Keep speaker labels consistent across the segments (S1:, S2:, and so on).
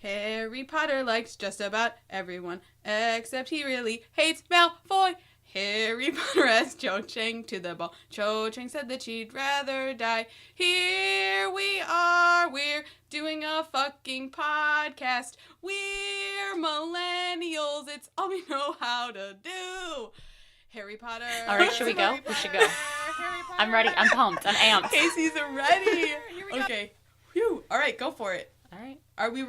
S1: Harry Potter likes just about everyone, except he really hates Malfoy. Harry Potter asked Cho Chang to the ball. Cho Chang said that she'd rather die. Here we are, we're doing a fucking podcast. We're millennials, it's all we know how to do. Harry Potter.
S2: All right, should we go? We should go. I'm ready. I'm pumped. I'm amped.
S1: Casey's ready. Okay. Whew. All right, go for it.
S2: All right.
S1: Are we...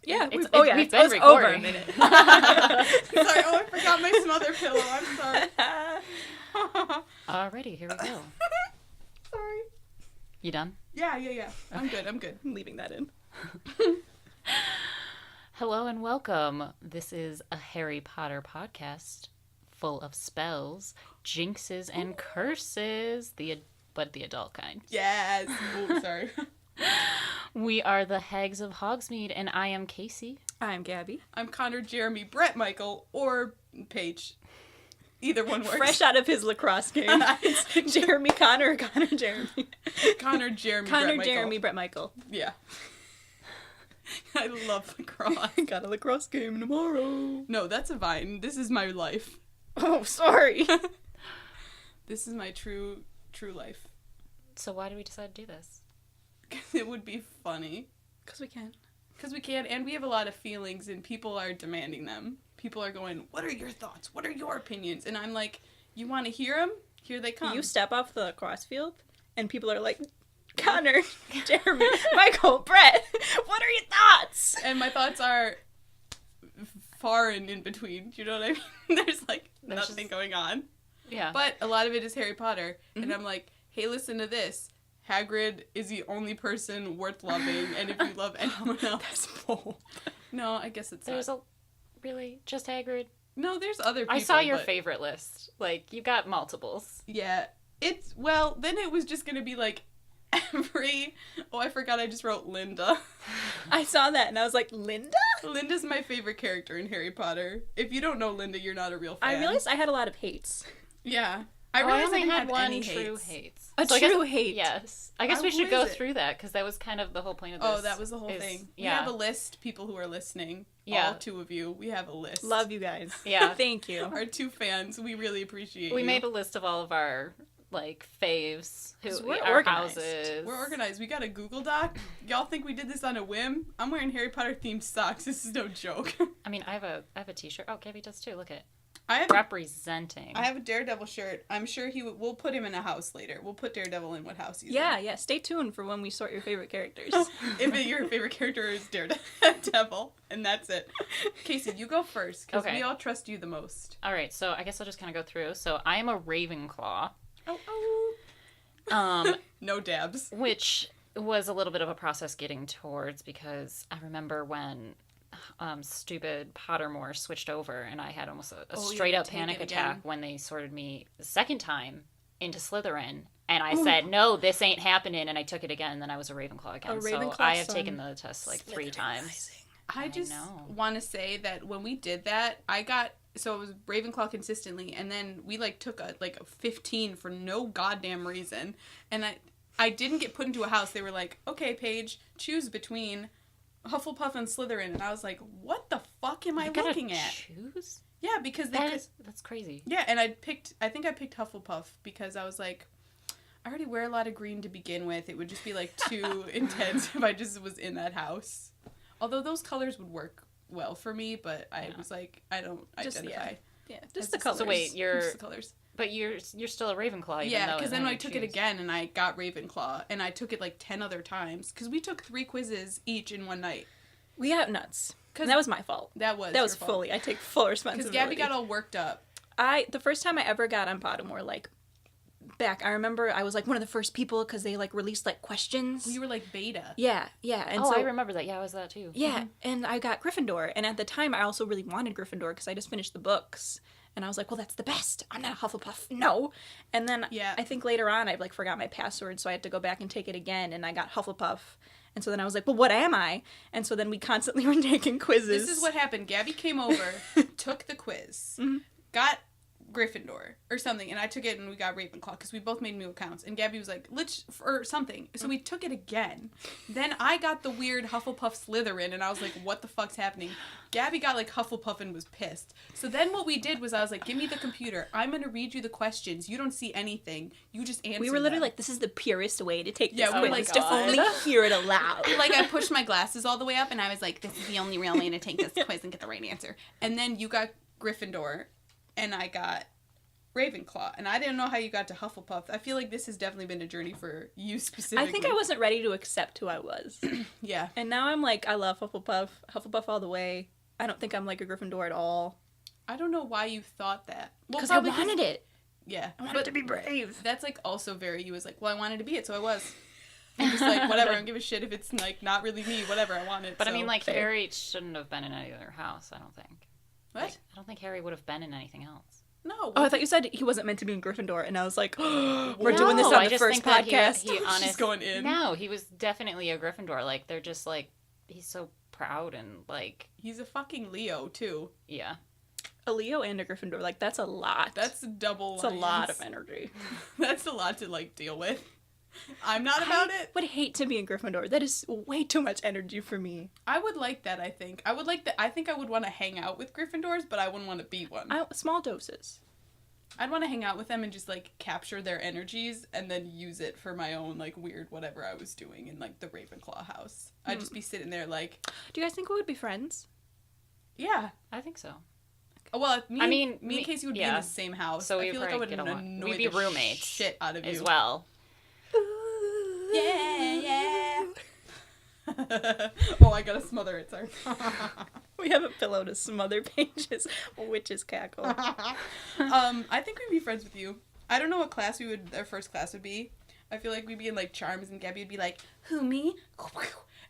S2: Yeah,
S1: we've
S2: been recording.
S1: Over a minute. Sorry, I forgot my smother pillow. I'm sorry.
S2: Alrighty, here we go.
S1: Sorry.
S2: You done?
S1: Yeah. I'm good. I'm leaving that in.
S2: Hello and welcome. This is a Harry Potter podcast full of spells, jinxes, and curses, but the adult kind.
S1: Yes. Oh, sorry.
S2: We are the Hags of Hogsmeade, and I am Casey.
S3: I'm Gabby.
S1: I'm Connor, Jeremy, Brett, Michael, or Paige. Either one works.
S3: Fresh out of his lacrosse game. Jeremy, Connor, Connor, Jeremy.
S1: Connor, Jeremy,
S3: Connor,
S1: Brett, Michael.
S3: Jeremy, Brett, Michael.
S1: Yeah. I love lacrosse.
S3: Got a lacrosse game tomorrow.
S1: No, that's a Vine. This is my life.
S3: Oh, sorry.
S1: This is my true life.
S2: So why did we decide to do this?
S1: Because it would be funny.
S3: Because we can.
S1: And we have a lot of feelings, and people are demanding them. People are going, what are your thoughts? What are your opinions? And I'm like, you want to hear them? Here they come.
S3: You step off the lacrosse field, and people are like, Connor, Jeremy, Michael, Brett, what are your thoughts?
S1: And my thoughts are far and in between. Do you know what I mean? There's nothing going on.
S2: Yeah.
S1: But a lot of it is Harry Potter. Mm-hmm. And I'm like, hey, listen to this. Hagrid is the only person worth loving, and if you love anyone else...
S3: That's bold.
S1: No, I guess it's
S2: There's really? Just Hagrid?
S1: No, there's other people.
S2: I saw your favorite list. Like, you got multiples.
S1: Yeah. Then it was just gonna be like I forgot I just wrote Linda.
S3: I saw that, and I was like, Linda?
S1: Linda's my favorite character in Harry Potter. If you don't know Linda, you're not a real fan.
S3: I realized I had a lot of hates.
S1: Yeah.
S2: I realized
S1: I
S2: only had one
S1: any
S2: true
S1: hates.
S2: hate.
S3: A true hate.
S2: Yes. I guess we should go through that, because that was kind of the whole point of this.
S1: Oh, that was the whole thing. Yeah. We have a list, people who are listening. Yeah. All two of you. We have a list.
S3: Love you guys.
S2: Yeah.
S3: Thank you.
S1: Our two fans. We really appreciate you.
S2: We made a list of all of our, faves.
S3: We're
S2: our
S3: organized.
S2: Houses.
S1: We're organized. We got a Google Doc. Y'all think we did this on a whim? I'm wearing Harry Potter themed socks. This is no joke.
S2: I mean, I have a t-shirt. Oh, Gabby does too. Look at it. Representing.
S1: I have a Daredevil shirt. I'm sure we'll put him in a house later. We'll put Daredevil in what house he's in.
S3: Yeah. Stay tuned for when we sort your favorite characters.
S1: If your favorite character is Daredevil, and that's it. Casey, you go first, because we all trust you the most.
S2: All right, so I guess I'll just kind of go through. So I am a Ravenclaw.
S1: No dabs.
S2: Which was a little bit of a process getting towards, because I remember when stupid Pottermore switched over, and I had almost a straight up panic attack when they sorted me the second time into Slytherin, and I said, no, this ain't happening, and I took it again, and then I was a Ravenclaw again. So I have taken the test 3 times.
S1: I just want to say that when we did that, so it was Ravenclaw consistently, and then we took a 15 for no goddamn reason, and I didn't get put into a house. They were like, okay, Paige, choose between Hufflepuff and Slytherin, and I was like, what the fuck am I looking at?
S2: Choose?
S1: Yeah, because
S2: that's crazy.
S1: Yeah, and I think I picked Hufflepuff because I was like, I already wear a lot of green to begin with. It would just be too intense if I just was in that house. Although those colors would work well for me, but I was like, I don't identify.
S3: Yeah, just the colors.
S2: So wait,
S1: just the colors.
S2: But you're still a Ravenclaw, even though...
S1: because then I took it again, and I got Ravenclaw, and I took it 10 other times, because we took 3 quizzes each in one night.
S3: We got nuts. And that was my fault.
S1: That was
S3: fault. Fully. I take full responsibility.
S1: Because Gabby got all worked up.
S3: The first time I ever got on Pottermore, back, I remember I was one of the first people, because they released questions.
S1: You were beta.
S3: Yeah. And
S2: I remember that. Yeah, I was that too.
S3: Yeah, and I got Gryffindor, and at the time I also really wanted Gryffindor, because I just finished the books. And I was like, well, that's the best. I'm not a Hufflepuff. No. And then I think later on I forgot my password, so I had to go back and take it again, and I got Hufflepuff. And so then I was like, well, what am I? And so then we constantly were taking quizzes.
S1: This is what happened. Gabby came over, took the quiz, got Gryffindor or something, and I took it and we got Ravenclaw because we both made new accounts, and Gabby was like, let's, or something, so we took it again. Then I got the weird Hufflepuff Slytherin, and I was like, what the fuck's happening? Gabby got like Hufflepuff and was pissed. So then what we did was I was like, give me the computer, I'm gonna read you the questions, you don't see anything, you just answer.
S3: We were literally like, this is the purest way to take this
S1: quiz,
S3: like, to only hear it aloud.
S1: Like, I pushed my glasses all the way up, and I was like, this is the only real way to take this quiz and get the right answer. And then you got Gryffindor, and I got Ravenclaw, and I didn't know how you got to Hufflepuff. I feel like this has definitely been a journey for you specifically.
S3: I think I wasn't ready to accept who I was.
S1: Yeah. And
S3: now I'm like, I love Hufflepuff. Hufflepuff all the way. I don't think I'm like a Gryffindor at all.
S1: I don't know why you thought that.
S3: Because I wanted it.
S1: Yeah.
S3: I wanted to be brave.
S1: That's like also very, you was like, well, I wanted to be it, so I was. I'm just like, whatever, I don't give a shit if it's like not really me, whatever, I want it.
S2: But
S1: so.
S2: I mean, like, Harry shouldn't have been in any other house, I don't think.
S1: What?
S2: Like, I don't think Harry would have been in anything else.
S1: No.
S3: Oh, I thought you said he wasn't meant to be in Gryffindor, and I was like, oh, we're doing this on the first podcast.
S1: She's going in.
S2: No, he was definitely a Gryffindor. Like, they're just like, he's so proud and like...
S1: He's a fucking Leo, too.
S2: Yeah.
S3: A Leo and a Gryffindor, like, that's a lot.
S1: That's a double.
S3: That's a lot of energy.
S1: That's a lot to, like, deal with. I'm not about it.
S3: I would hate to be in Gryffindor. That is way too much energy for me.
S1: I would like that, I think. I would like that. I think I would want to hang out with Gryffindors, but I wouldn't want to be one.
S3: Small doses.
S1: I'd want to hang out with them and just, like, capture their energies and then use it for my own, like, weird whatever I was doing in, like, the Ravenclaw house. I'd just be sitting there, like...
S3: Do you guys think we would be friends?
S1: Yeah.
S2: I think so.
S1: Well, me and Casey would be in the same house.
S2: So
S1: I feel like I would annoy
S2: we'd be
S1: the
S2: roommates
S1: shit out of you.
S2: as well.
S1: Yeah. Oh, I gotta smother it, sorry.
S3: We have a pillow to smother Paige's witch's cackle.
S1: I think we'd be friends with you. I don't know what class our first class would be. I feel like we'd be in, like, Charms, and Gabby would be like, who, me?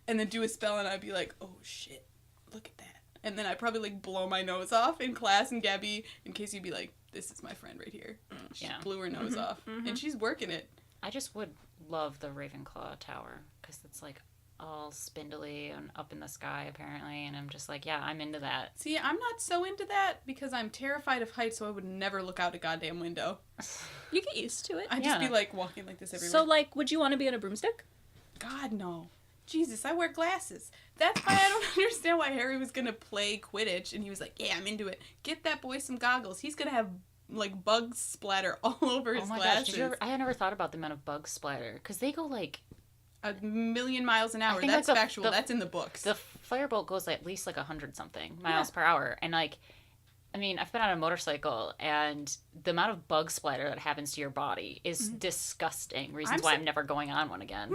S1: And then do a spell, and I'd be like, oh, shit, look at that. And then I'd probably, like, blow my nose off in class, and Gabby, in case you'd be like, this is my friend right here. She blew her nose off, and she's working it.
S2: I just would love the Ravenclaw Tower, because it's, like, all spindly and up in the sky, apparently, and I'm just like, yeah, I'm into that.
S1: See, I'm not so into that, because I'm terrified of heights, so I would never look out a goddamn window.
S3: You get used to it.
S1: I'd just be, like, walking like this everywhere.
S3: So, like, would you want to be on a broomstick?
S1: God, no. Jesus, I wear glasses. That's why I don't understand why Harry was going to play Quidditch, and he was like, yeah, I'm into it. Get that boy some goggles. He's going to have, like, bugs splatter all over his glasses.
S2: Gosh, I never thought about the amount of bugs splatter, because they go, like...
S1: 1,000,000 miles an hour. That's factual. That's in the books.
S2: The firebolt goes at least, like, 100-something miles per hour, and, like... I mean, I've been on a motorcycle, and the amount of bug splatter that happens to your body is disgusting. Reasons why I'm never going on one again.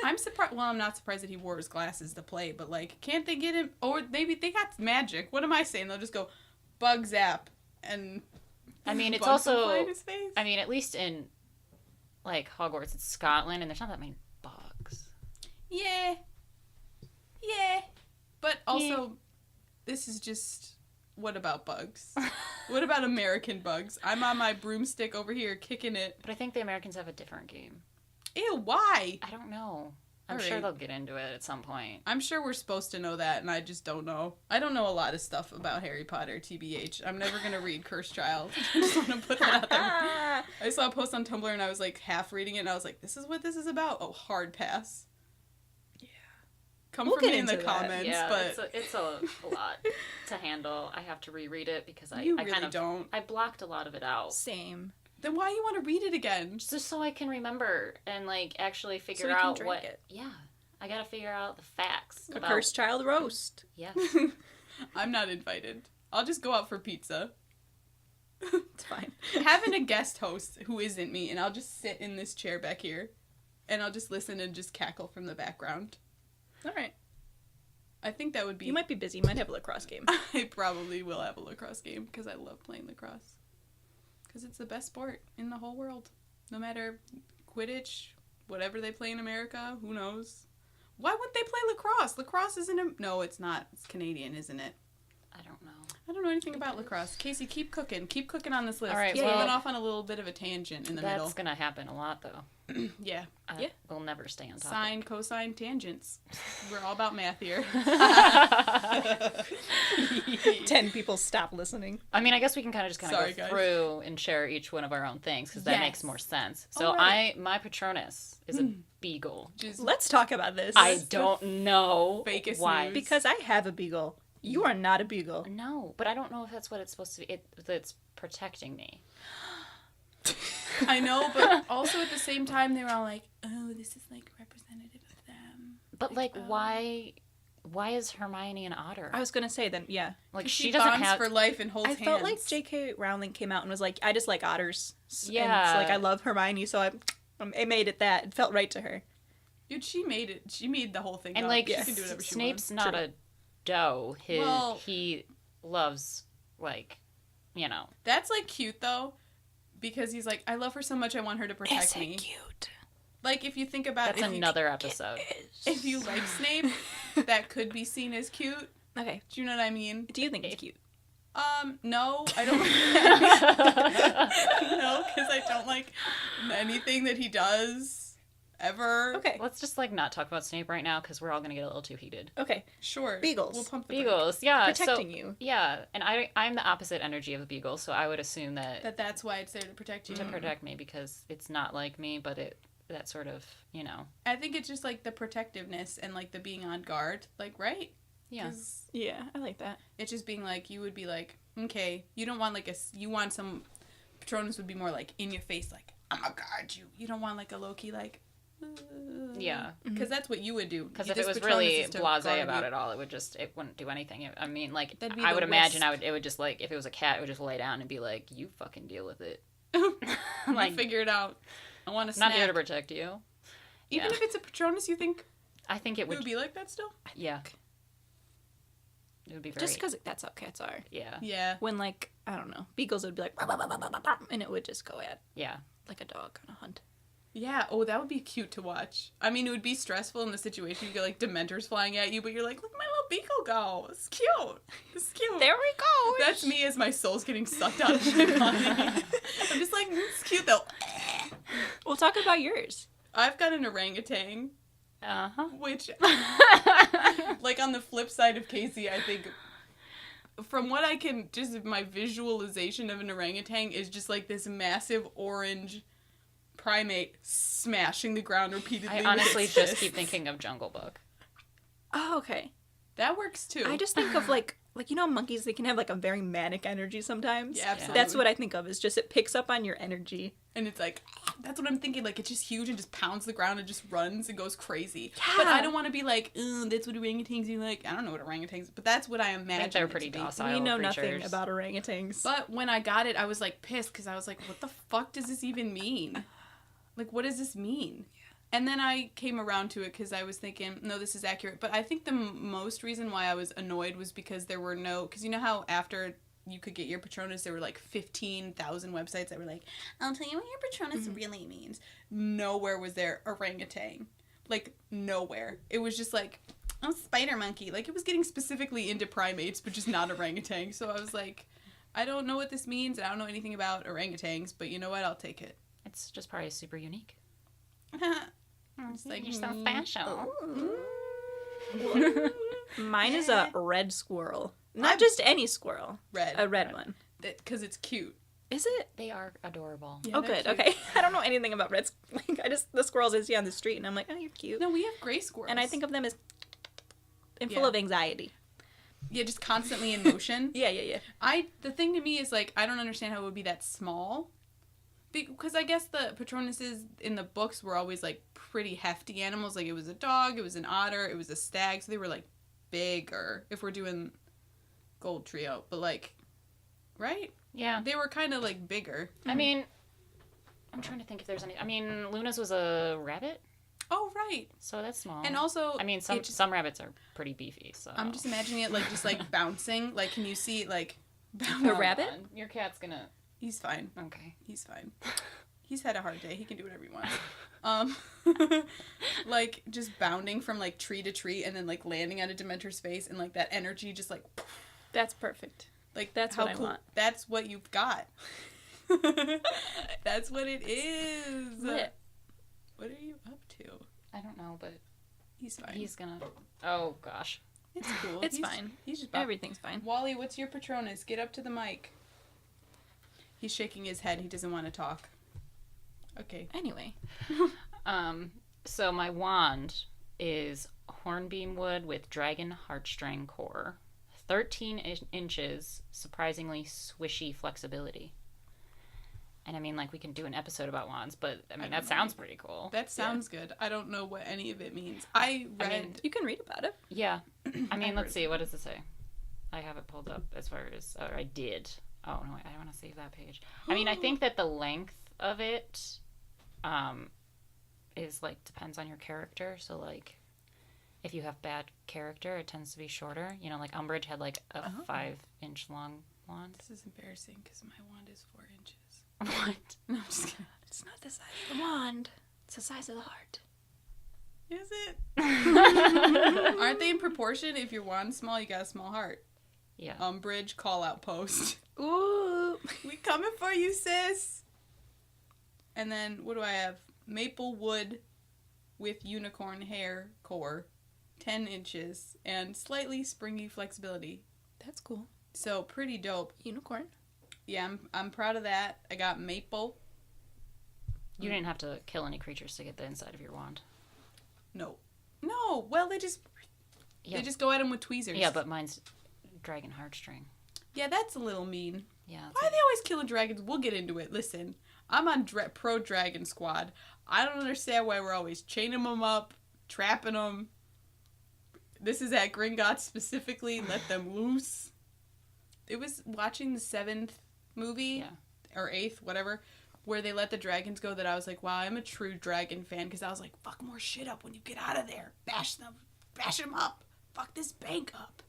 S1: I'm surprised. Well, I'm not surprised that he wore his glasses to play, but, like, can't they get him? Or maybe they got magic. What am I saying? They'll just go bug zap, and
S2: I mean, it's also. I mean, at least in, like, Hogwarts, it's Scotland, and there's not that many bugs.
S1: Yeah. But also, this is just. What about bugs? What about American bugs? I'm on my broomstick over here kicking it.
S2: But I think the Americans have a different game.
S1: Ew, why?
S2: I don't know. I'm sure they'll get into it at some point.
S1: I'm sure we're supposed to know that, and I just don't know. I don't know a lot of stuff about Harry Potter, TBH. I'm never going to read Cursed Child. I just want to put that out there. I saw a post on Tumblr, and I was, like, half reading it, and I was like, this is what this is about? Oh, hard pass. Come for me in the comments,
S2: yeah,
S1: but
S2: it's a lot to handle. I have to reread it because I
S1: don't.
S2: I blocked a lot of it out.
S3: Same.
S1: Then why you want to read it again?
S2: Just so I can remember and, like, actually figure out what. It. Yeah, I gotta figure out the facts.
S3: A Cursed Child roast.
S2: Yes.
S1: I'm not invited. I'll just go out for pizza.
S3: It's fine.
S1: Having a guest host who isn't me, and I'll just sit in this chair back here, and I'll just listen and just cackle from the background.
S3: All right.
S1: I think that would be...
S3: You might be busy. You might have a lacrosse game.
S1: I probably will have a lacrosse game because I love playing lacrosse. Because it's the best sport in the whole world. No matter Quidditch, whatever they play in America, who knows? Why wouldn't they play lacrosse? Lacrosse isn't... No, it's not. It's Canadian, isn't it?
S2: I don't know.
S1: I don't know anything about lacrosse. Casey, keep cooking. Keep cooking on this list.
S2: All right,
S1: we went off on a little bit of a tangent in the middle.
S2: That's going to happen a lot, though.
S1: Yeah.
S2: We'll never stay on topic.
S1: Sine, cosine, tangents. We're all about math here.
S3: 10 people stop listening.
S2: I mean, I guess we can kind of go
S1: guys.
S2: through and share each one of our own things because that makes more sense. So
S1: right.
S2: my Patronus is a beagle.
S3: Let's talk about this.
S2: I don't know
S1: Fakest
S2: why.
S1: news.
S3: Because I have a beagle. You are not a beagle.
S2: No, but I don't know if that's what it's supposed to be. It's protecting me.
S1: I know, but also at the same time, they were all like, oh, this is like representative of them.
S2: But like, why is Hermione an otter?
S3: I was going to say then, yeah.
S2: Like
S1: she
S2: doesn't
S1: bonds
S2: have
S1: for life and holds
S3: I
S1: hands.
S3: felt like J.K. Rowling came out and was like, I just like otters.
S2: Yeah.
S3: And it's like, I love Hermione, so I made it that. It felt right to her.
S1: Dude, she made it. She made the whole thing
S2: and
S1: up.
S2: like
S1: She can do whatever she
S2: Snape's
S1: wants.
S2: not a doe.
S1: Well-
S2: He loves like, you know.
S1: That's like cute though, because he's like, I love her so much, I want her to protect me.
S3: Cute?
S1: Like if you think about
S2: That's another episode.
S1: if you like Snape, that could be seen as cute.
S3: Okay.
S1: Do you know what I mean?
S3: Do you think it's cute?
S1: No, I don't. No, because I don't like anything that he does ever.
S3: Okay.
S2: Let's just like not talk about Snape right now because we're all gonna get a little too heated.
S3: Okay.
S1: Sure.
S3: Beagles.
S1: We'll pump the brakes.
S2: Beagles, yeah.
S3: Protecting you.
S2: Yeah, and I'm the opposite energy of a beagle, so I would assume that
S1: That's why it's there to protect you.
S2: to protect me because it's not like me, but that sort of, you know.
S1: I think it's just like the protectiveness and like the being on guard, like right?
S2: Yeah.
S1: 'Cause
S3: Yeah, I like that.
S1: it's just being like, you would be like, okay, you don't want like you want some, Patronus would be more like in your face, like, I'm gonna guard you. You don't want like a low-key like,
S2: Yeah.
S1: because that's what you would do.
S2: Because
S1: You
S2: if it
S1: just
S2: was really
S1: Patronus is to
S2: blasé
S1: guard
S2: about
S1: you.
S2: it all, it wouldn't do anything. I mean, like,
S1: That'd be
S2: I
S1: the
S2: would imagine
S1: wisp.
S2: it would just like, if it was a cat, it would just lay down and be like, you fucking deal with it.
S1: Like, you figure it out. I want to
S2: I'm not
S1: snack.
S2: here to protect you.
S1: Even
S2: Yeah.
S1: if it's a Patronus, you think
S2: I think it
S1: it
S2: would,
S1: would be like that still?
S2: yeah. It would be very,
S3: Just because that's how cats are.
S2: yeah.
S1: Yeah.
S3: When, like, I don't know, beagles would be like, and it would just go at
S2: Yeah.
S3: like a dog on a hunt.
S1: Yeah. Oh, that would be cute to watch. I mean, it would be stressful in the situation. You get like Dementors flying at you, but you're like, look, my little beagle go. It's cute. It's cute.
S3: There we go.
S1: That's me as my soul's getting sucked out of my body. I'm just like, it's cute though.
S3: We'll talk about yours.
S1: I've got an orangutan,
S2: Uh-huh.
S1: which, like on the flip side of Casey, I think, from what I can, just my visualization of an orangutan is just like this massive orange primate smashing the ground repeatedly.
S2: I
S1: with
S2: honestly
S1: its
S2: just
S1: fists.
S2: keep thinking of Jungle Book.
S3: Oh, okay.
S1: That works too.
S3: I just think of like you know, monkeys, they can have like a very manic energy sometimes.
S1: Yeah, absolutely.
S3: That's what I think of, is just it picks up on your energy.
S1: And it's like, that's what I'm thinking. Like, it's just huge and just pounds the ground and just runs and goes crazy.
S3: Yeah.
S1: But I don't want to be like, that's what orangutans do. Like, I don't know what orangutans, but that's what I imagine.
S2: I think they're
S1: it
S2: pretty
S1: to be.
S2: docile
S3: We know
S2: creatures.
S3: nothing about orangutans.
S1: But when I got it, I was like pissed because I was like, what the fuck does this even mean? Like, what does this mean? And then I came around to it because I was thinking, no, this is accurate. But I think the most reason why I was annoyed was because there were no... Because you know how after you could get your Patronus, there were like 15,000 websites that were like, I'll tell you what your Patronus really means. Nowhere was there orangutan. Like, nowhere. It was just like, oh, spider monkey. Like, it was getting specifically into primates, but just not orangutan. So I was like, I don't know what this means. I don't know anything about orangutans, but you know what? I'll take it.
S2: It's just probably super unique.
S1: It's like,
S2: You're so special.
S3: Mine is a red squirrel. Not just any squirrel.
S1: red.
S3: A red one.
S1: Because it's cute.
S3: Is it?
S2: They are adorable.
S1: Yeah,
S3: Oh,
S1: they're
S3: good.
S1: cute.
S3: Okay. I don't know anything about reds. Like, the squirrels I see on the street, and I'm like, oh, you're cute.
S1: No, we have gray squirrels.
S3: And I think of them as full
S1: Yeah.
S3: of anxiety.
S1: Yeah, just constantly in motion.
S3: Yeah.
S1: The thing to me is, like, I don't understand how it would be that small. Because I guess the Patronuses in the books were always, like, pretty hefty animals. Like, it was a dog, it was an otter, it was a stag. So they were, like, bigger if we're doing Gold Trio. But, like, right?
S2: Yeah.
S1: They were kind of, like, bigger.
S2: I mean, I'm trying to think if there's any... I mean, Luna's was a rabbit,
S1: Oh, right.
S2: so that's small.
S1: And also...
S2: I mean,
S1: it just-
S2: some rabbits are pretty beefy, so...
S1: I'm just imagining it, like, just, like, bouncing. Like, can you see, like...
S3: A rabbit?
S2: Your cat's gonna...
S1: He's fine.
S2: Okay.
S1: He's fine. He's had a hard day. He can do whatever he wants. Like, just bounding from, like, tree to tree and then, like, landing on a Dementor's face and, like, that energy just, like...
S3: That's perfect.
S1: Like,
S3: That's
S1: how
S3: what I
S1: cool.
S3: want.
S1: That's what you've got. That's what it is.
S3: Lit.
S1: What are you up to?
S2: I don't know, but
S1: He's fine.
S2: he's gonna... Oh, gosh.
S1: It's cool.
S3: It's fine.
S1: He's just
S3: Everything's fine.
S1: Wally, what's your Patronus? Get up to the mic. He's shaking his head. He doesn't want to talk. Okay.
S3: Anyway.
S2: So my wand is hornbeam wood with dragon heartstring core. 13 inches, surprisingly swishy flexibility. And I mean, like, we can do an episode about wands, but I mean, that sounds pretty cool.
S1: That sounds good. I don't know what any of it means. I mean,
S3: you can read about it.
S2: Yeah. I mean, let's see. What does it say? I have it pulled up as far as, or I did. Oh, no, I want to save that page. I mean, I think that the length of it is, like, depends on your character. So, like, if you have bad character, it tends to be shorter. You know, like, Umbridge had, like, a 5-inch long wand.
S1: This is embarrassing because my wand is 4 inches.
S2: What?
S1: No, I'm just kidding.
S3: It's not the size of the wand. It's the size of the heart.
S1: Is it? Aren't they in proportion? If your wand's small, you got a small heart.
S2: Yeah.
S1: Umbridge call out post.
S3: Ooh.
S1: We coming for you, sis. And then, what do I have? Maple wood with unicorn hair core, 10 inches, and slightly springy flexibility.
S3: That's cool.
S1: So, pretty dope.
S3: Unicorn.
S1: Yeah, I'm proud of that. I got maple.
S2: You didn't have to kill any creatures to get the inside of your wand.
S1: No. Well, they just go at him with tweezers.
S2: Yeah, but mine's dragon heartstring.
S1: Yeah, that's a little mean.
S2: Yeah.
S1: Why are they always killing dragons? We'll get into it. Listen, I'm on pro dragon squad. I don't understand why we're always chaining them up, trapping them. This is at Gringotts specifically. Let them loose. It was watching the 7th movie, or 8th, whatever, where they let the dragons go that I was like, wow, I'm a true dragon fan, because I was like, fuck more shit up when you get out of there. Bash them up. Fuck this bank up.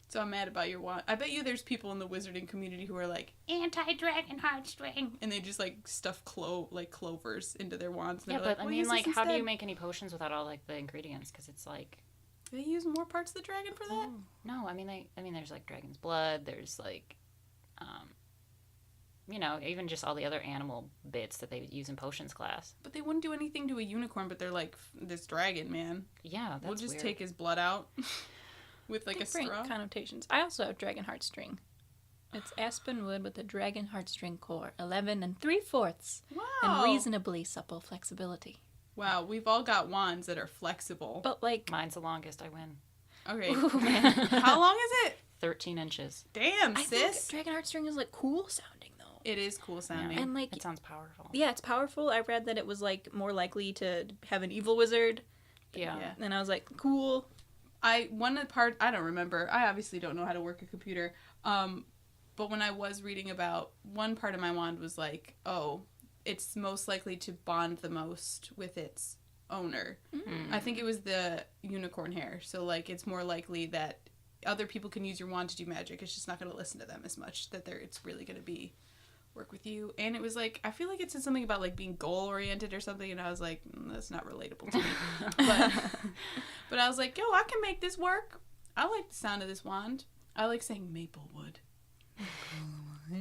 S1: So I'm mad about your wand. I bet you there's people in the wizarding community who are like, anti-dragon heartstring, and they just like stuff clovers into their wands. And
S2: yeah, but
S1: like,
S2: I mean, like, how do you make any potions without all like the ingredients? Because it's like,
S1: do they use more parts of the dragon for that?
S2: No, I mean, there's like dragon's blood. There's like, you know, even just all the other animal bits that they would use in potions class.
S1: But they wouldn't do anything to a unicorn. But they're like, this dragon, man.
S2: Yeah, that's
S1: we'll just
S2: weird.
S1: take his blood out with like a
S3: Different
S1: straw.
S3: connotations. I also have dragon heartstring. It's aspen wood with a dragon heartstring core, 11 3/4,
S1: Wow.
S3: and reasonably supple flexibility.
S1: Wow, we've all got wands that are flexible.
S3: But like,
S2: mine's the longest. I win.
S1: Okay.
S3: ooh, man.
S1: How long is it?
S2: 13 inches.
S1: Damn,
S3: I
S1: sis.
S3: think dragon heartstring is like cool sounding though.
S1: It is cool sounding.
S2: Yeah.
S3: And like,
S2: It sounds powerful.
S3: yeah, it's powerful. I read that it was like more likely to have an evil wizard.
S2: Yeah.
S3: And I was like, cool.
S1: I don't remember. I obviously don't know how to work a computer. But when I was reading about, one part of my wand was like, oh, it's most likely to bond the most with its owner.
S2: Mm.
S1: I think it was the unicorn hair. So like it's more likely that other people can use your wand to do magic. It's just not going to listen to them as much. It's really going to be work with you. And it was like, I feel like it said something about like being goal oriented or something, and I was like, that's not relatable to me. but I was like, yo, I can make this work. I like the sound of this wand. I like saying maple wood.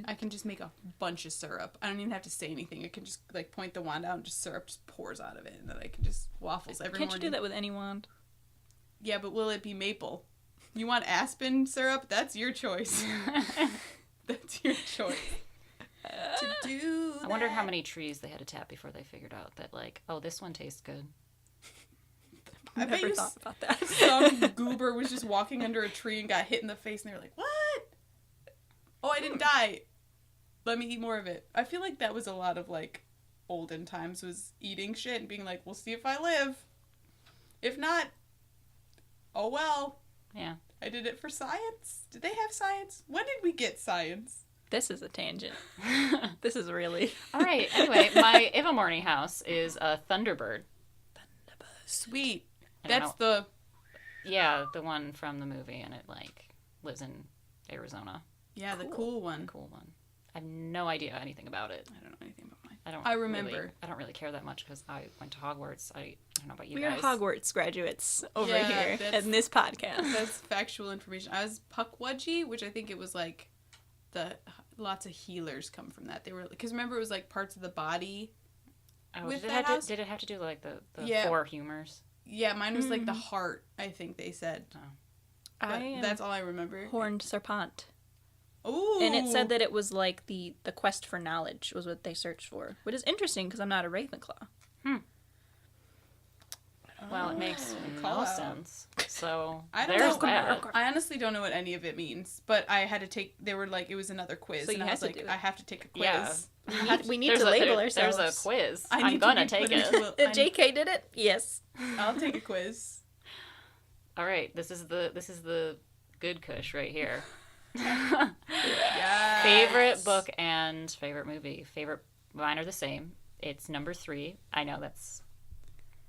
S1: I can just make a bunch of syrup. I don't even have to say anything. I can just like point the wand out and just syrup just pours out of it, and then I can just waffles every morning.
S3: Can't you do that with any wand?
S1: Yeah, but will it be maple? You want aspen syrup? That's your choice. That's your choice. To do that.
S2: I wonder how many trees they had to tap before they figured out that, like, oh, this one tastes good.
S1: I
S3: never thought about that.
S1: Some goober was just walking under a tree and got hit in the face, and they were like, what? Oh, I didn't die. Let me eat more of it. I feel like that was a lot of, like, olden times, was eating shit and being like, we'll see if I live. If not, oh well.
S2: Yeah.
S1: I did it for science. Did they have science? When did we get science?
S3: This is a tangent. This is really...
S2: All right. Anyway, my Ivamorny house is a Thunderbird.
S1: Sweet.
S2: I
S1: That's
S2: don't know. Yeah, the one from the movie, and it, like, lives in Arizona.
S1: Yeah, the cool one.
S2: The cool one. I have no idea anything about it.
S1: I don't know anything about mine.
S2: I don't really care that much because I went to Hogwarts. I don't know about you guys.
S3: We're Hogwarts graduates over
S1: Yeah,
S3: here in this podcast.
S1: That's factual information. I was Pukwudgie, which I think it was like lots of healers come from that. They were, because remember it was like parts of the body.
S2: Oh,
S1: with
S2: did
S1: that house?
S2: Did it have to do like the
S1: Yeah.
S2: 4 humors?
S1: Yeah, mine was like the heart, I think they said.
S2: Oh.
S1: That's all I remember.
S3: Horned serpent.
S1: Ooh.
S3: And it said that it was like the quest for knowledge was what they searched for, which is interesting because I'm not a Ravenclaw.
S2: Well, it makes no sense. So
S1: there's that. I honestly don't know what any of it means, but I had to take. They were like, it was another quiz,
S3: so
S1: and I was like, I have to take a quiz.
S2: Yeah.
S3: We need to label ourselves.
S2: There's a quiz. I'm gonna take it.
S3: If JK did it, yes.
S1: I'll take a quiz.
S2: All right, this is the good kush right here.
S1: Yes.
S2: Favorite book and favorite movie. Mine are the same. It's number 3. I know that's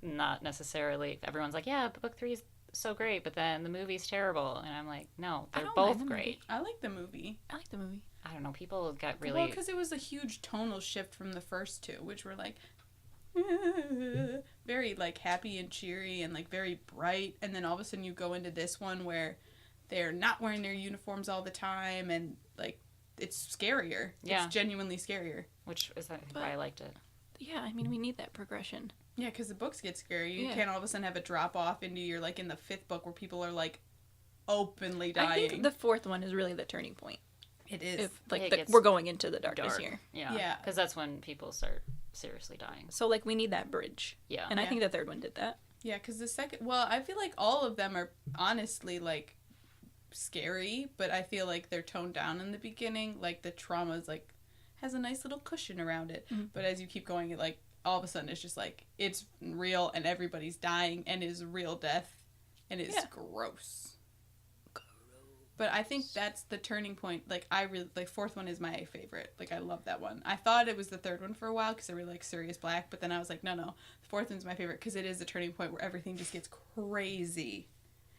S2: not necessarily, everyone's like, yeah, book 3 is so great, but then the movie's terrible, and I'm like, no, they're both great.
S1: I like the movie.
S3: I like the movie.
S2: I don't know, people got really...
S1: Well, because it was a huge tonal shift from the first 2, which were like very like happy and cheery and like very bright, and then all of a sudden you go into this one where they're not wearing their uniforms all the time, and like it's scarier. Yeah. It's genuinely scarier.
S2: Which is why I liked it.
S3: Yeah, I mean, we need that progression.
S1: Yeah, because the books get scary. You can't all of a sudden have a drop off into you're like in the 5th book where people are like openly dying.
S3: I think the 4th one is really the turning point.
S1: It is.
S3: If like we're going into the darkness here.
S2: Yeah. Because that's when people start seriously dying.
S3: So like we need that bridge.
S2: Yeah.
S3: And I think the 3rd one did that.
S1: Yeah, because the second, well, I feel like all of them are honestly like scary, but I feel like they're toned down in the beginning. Like the trauma is like has a nice little cushion around it, but as you keep going, it like all of a sudden it's just like it's real and everybody's dying and is real death and it's gross. But I think that's the turning point. Like I really like 4th one is my favorite. Like I love that one. I thought it was the 3rd one for a while because I really like Sirius Black, but then I was like, no, the 4th one's my favorite because it is the turning point where everything just gets crazy.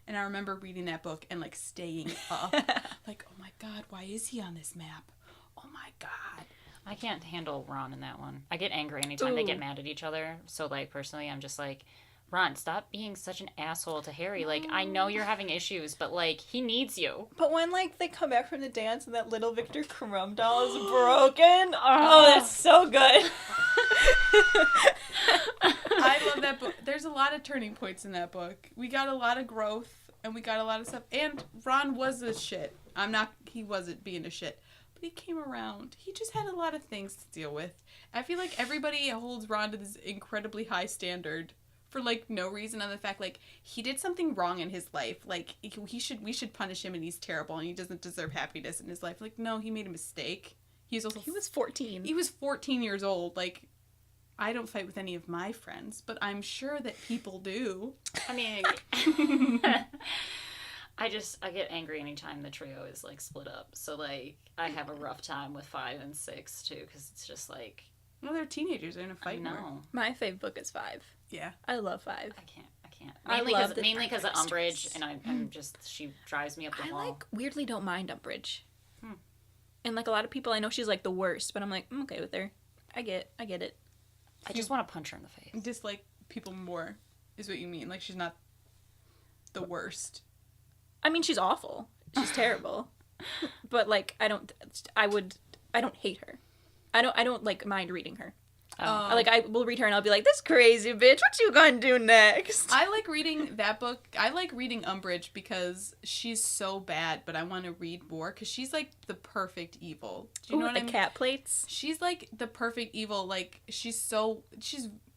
S1: And I remember reading that book and like staying up, like, oh my god, why is he on this map? Oh my god.
S2: I can't handle Ron in that one. I get angry anytime they get mad at each other. So, like, personally, I'm just like, Ron, stop being such an asshole to Harry. Like, I know you're having issues, but, like, he needs you.
S3: But when, like, they come back from the dance and that little Victor Crumb doll is broken, oh, that's so good.
S1: I love that book. There's a lot of turning points in that book. We got a lot of growth, and we got a lot of stuff. And Ron was a shit. He wasn't being a shit. But he came around. He just had a lot of things to deal with. I feel like everybody holds Ron to this incredibly high standard for, like, no reason other than the fact, like, he did something wrong in his life. Like, we should punish him and he's terrible and he doesn't deserve happiness in his life. Like, no, he made a mistake. He was 14. He was 14 years old. Like, I don't fight with any of my friends, but I'm sure that people do.
S2: I mean, I get angry anytime the trio is, like, split up. So, like, I have a rough time with 5 and 6, too, because it's just, like...
S1: Well, they're teenagers. They're going to fight more.
S3: My fave book is 5.
S1: Yeah.
S3: I love 5.
S2: I can't. Mainly because of Umbridge, and I'm just... She drives me up the wall.
S3: I, like, weirdly don't mind Umbridge. And, like, a lot of people, I know she's, like, the worst, but I'm like, I'm okay with her. I get it.
S2: I just want to punch her in the face.
S1: Dislike people more, is what you mean. Like, she's not the worst.
S3: I mean, she's awful. She's terrible. But, like, I don't hate her. I don't like mind reading her. I will read her and I'll be like, this crazy bitch, what you gonna do next?
S1: I like reading that book. I like reading Umbridge because she's so bad, but I want to read more because she's like the perfect evil. Do you know what I mean?
S3: Cat plates.
S1: She's like the perfect evil. Like she's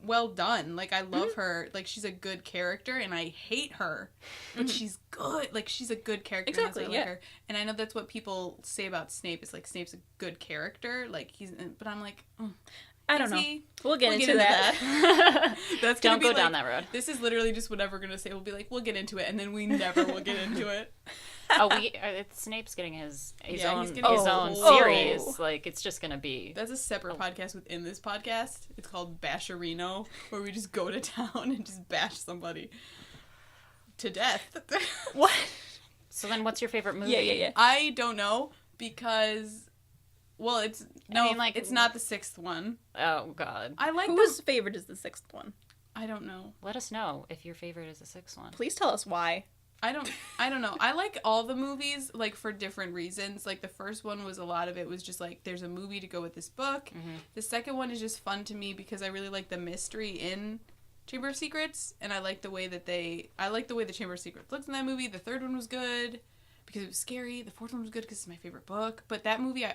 S1: well done. Like I love her. Like she's a good character and I hate her, but she's good. Like she's a good character.
S3: Exactly.
S1: And that's why I like her. And I know that's what people say about Snape. Is like Snape's a good character. Like but I'm like.
S3: I don't know. We'll get into that.
S1: That's
S2: Don't go down that road.
S1: This is literally just whatever we're gonna say. We'll be like, we'll get into it, and then we never will get into it.
S2: Snape's getting his own
S1: series.
S2: Like it's just gonna be.
S1: That's a separate podcast within this podcast. It's called Basherino, where we just go to town and just bash somebody to death.
S3: What?
S2: So then, what's your favorite movie?
S3: Yeah.
S1: I don't know because. Well, it's not the 6th one.
S2: Oh God!
S1: I like
S3: whose favorite is the 6th one?
S1: I don't know.
S2: Let us know if your favorite is the 6th one.
S3: Please tell us why.
S1: I don't know. I like all the movies like for different reasons. Like the first one was a lot of it was just like there's a movie to go with this book. Mm-hmm. The second one is just fun to me because I really like the mystery in Chamber of Secrets, and I like the way that the Chamber of Secrets looks in that movie. The third one was good because it was scary. The fourth one was good because it's my favorite book. But that movie,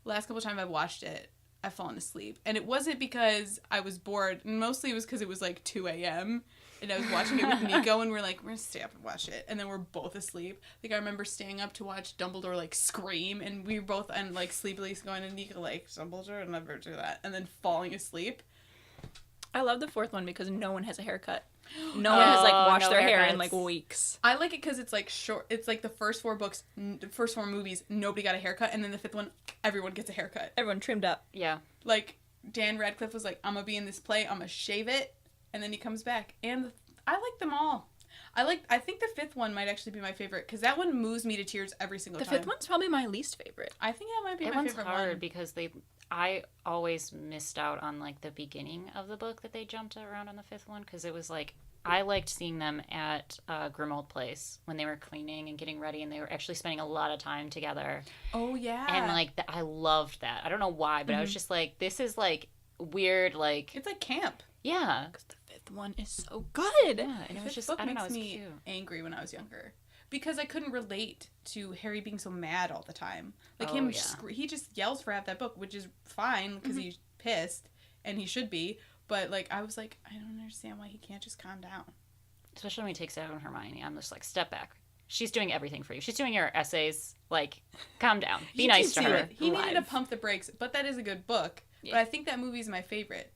S1: last couple times I've watched it, I've fallen asleep. And it wasn't because I was bored. Mostly it was because it was like 2 a.m. And I was watching it with Nico, and we're like, we're going to stay up and watch it. And then we're both asleep. Like, I remember staying up to watch Dumbledore, like, scream. And we were both, and like, sleepily going to Nico, like, Dumbledore, I'll never do that. And then falling asleep.
S3: I love the fourth one because no one has a haircut. No one has, like, washed their hair in, like, weeks.
S1: I like it because it's, like, short. It's, like, the first 4 movies, nobody got a haircut. And then the 5th one, everyone gets a haircut.
S3: Everyone trimmed up.
S2: Yeah.
S1: Like, Dan Radcliffe was like, I'm going to be in this play. I'm going to shave it. And then he comes back. And I like them all. I think the 5th one might actually be my favorite because that one moves me to tears every single time.
S3: The 5th one's probably my least favorite.
S1: I think that might be my favorite one.
S2: It one's hard because I always missed out on, like, the beginning of the book that they jumped around on the 5th one because it was, like, I liked seeing them at Grimmauld Place when they were cleaning and getting ready and they were actually spending a lot of time together.
S1: Oh, yeah.
S2: And, like, I loved that. I don't know why, but I was just like, this is, like, weird, like...
S1: It's like camp.
S2: Yeah.
S3: Because the 5th one is so good.
S2: Yeah, and it was just, I don't know, it was cute.
S1: Angry when I was younger. Because I couldn't relate to Harry being so mad all the time. Like, he just yells for half that book, which is fine, because he's pissed, and he should be. But, like, I was like, I don't understand why he can't just calm down.
S2: Especially when he takes it out on Hermione. I'm just like, step back. She's doing everything for you. She's doing your essays. Like, calm down. Be nice to her.
S1: He needed to pump the brakes, but that is a good book. Yeah. But I think that movie's my favorite.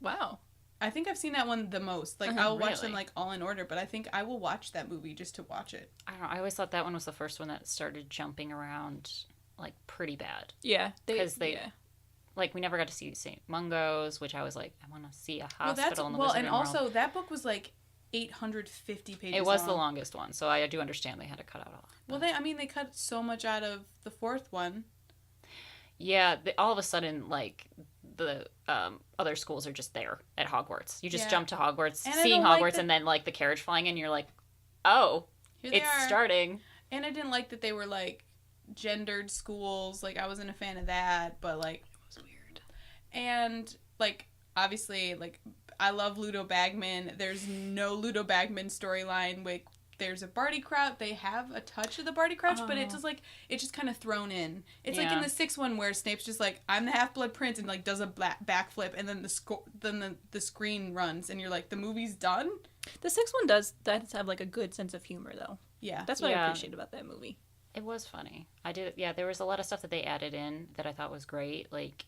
S3: Wow.
S1: I think I've seen that one the most. Like, I'll watch them, like, all in order, but I think I will watch that movie just to watch it.
S2: I don't know. I always thought that one was the first one that started jumping around, like, pretty bad.
S3: Yeah.
S2: Because like, we never got to see St. Mungo's, which I was like, I want to see a hospital in the Wizarding World.
S1: And also, that book was, like, 850 pages
S2: It was the longest one, so I do understand they had to cut out a lot.
S1: Well, they cut so much out of the 4th one.
S2: Yeah, all of a sudden, like, the other schools are just there at Hogwarts. You just jump to Hogwarts, seeing Hogwarts, and then, like, the carriage flying in, you're like, oh, it's starting. And
S1: I didn't like that they were, like, gendered schools. Like, I wasn't a fan of that, but, like, it was weird. And, like, obviously, like, I love Ludo Bagman. There's no Ludo Bagman storyline. Like, there's a Barty Crouch. They have a touch of the Barty Crouch, but it's just, like, it's just kind of thrown in. It's like in the 6th one where Snape's just like, I'm the Half-Blood Prince, and, like, does a backflip, and then the screen runs, and you're like, the movie's done?
S3: The 6th one does have, like, a good sense of humor, though.
S1: Yeah.
S3: That's what I appreciate about that movie.
S2: It was funny. There was a lot of stuff that they added in that I thought was great. Like,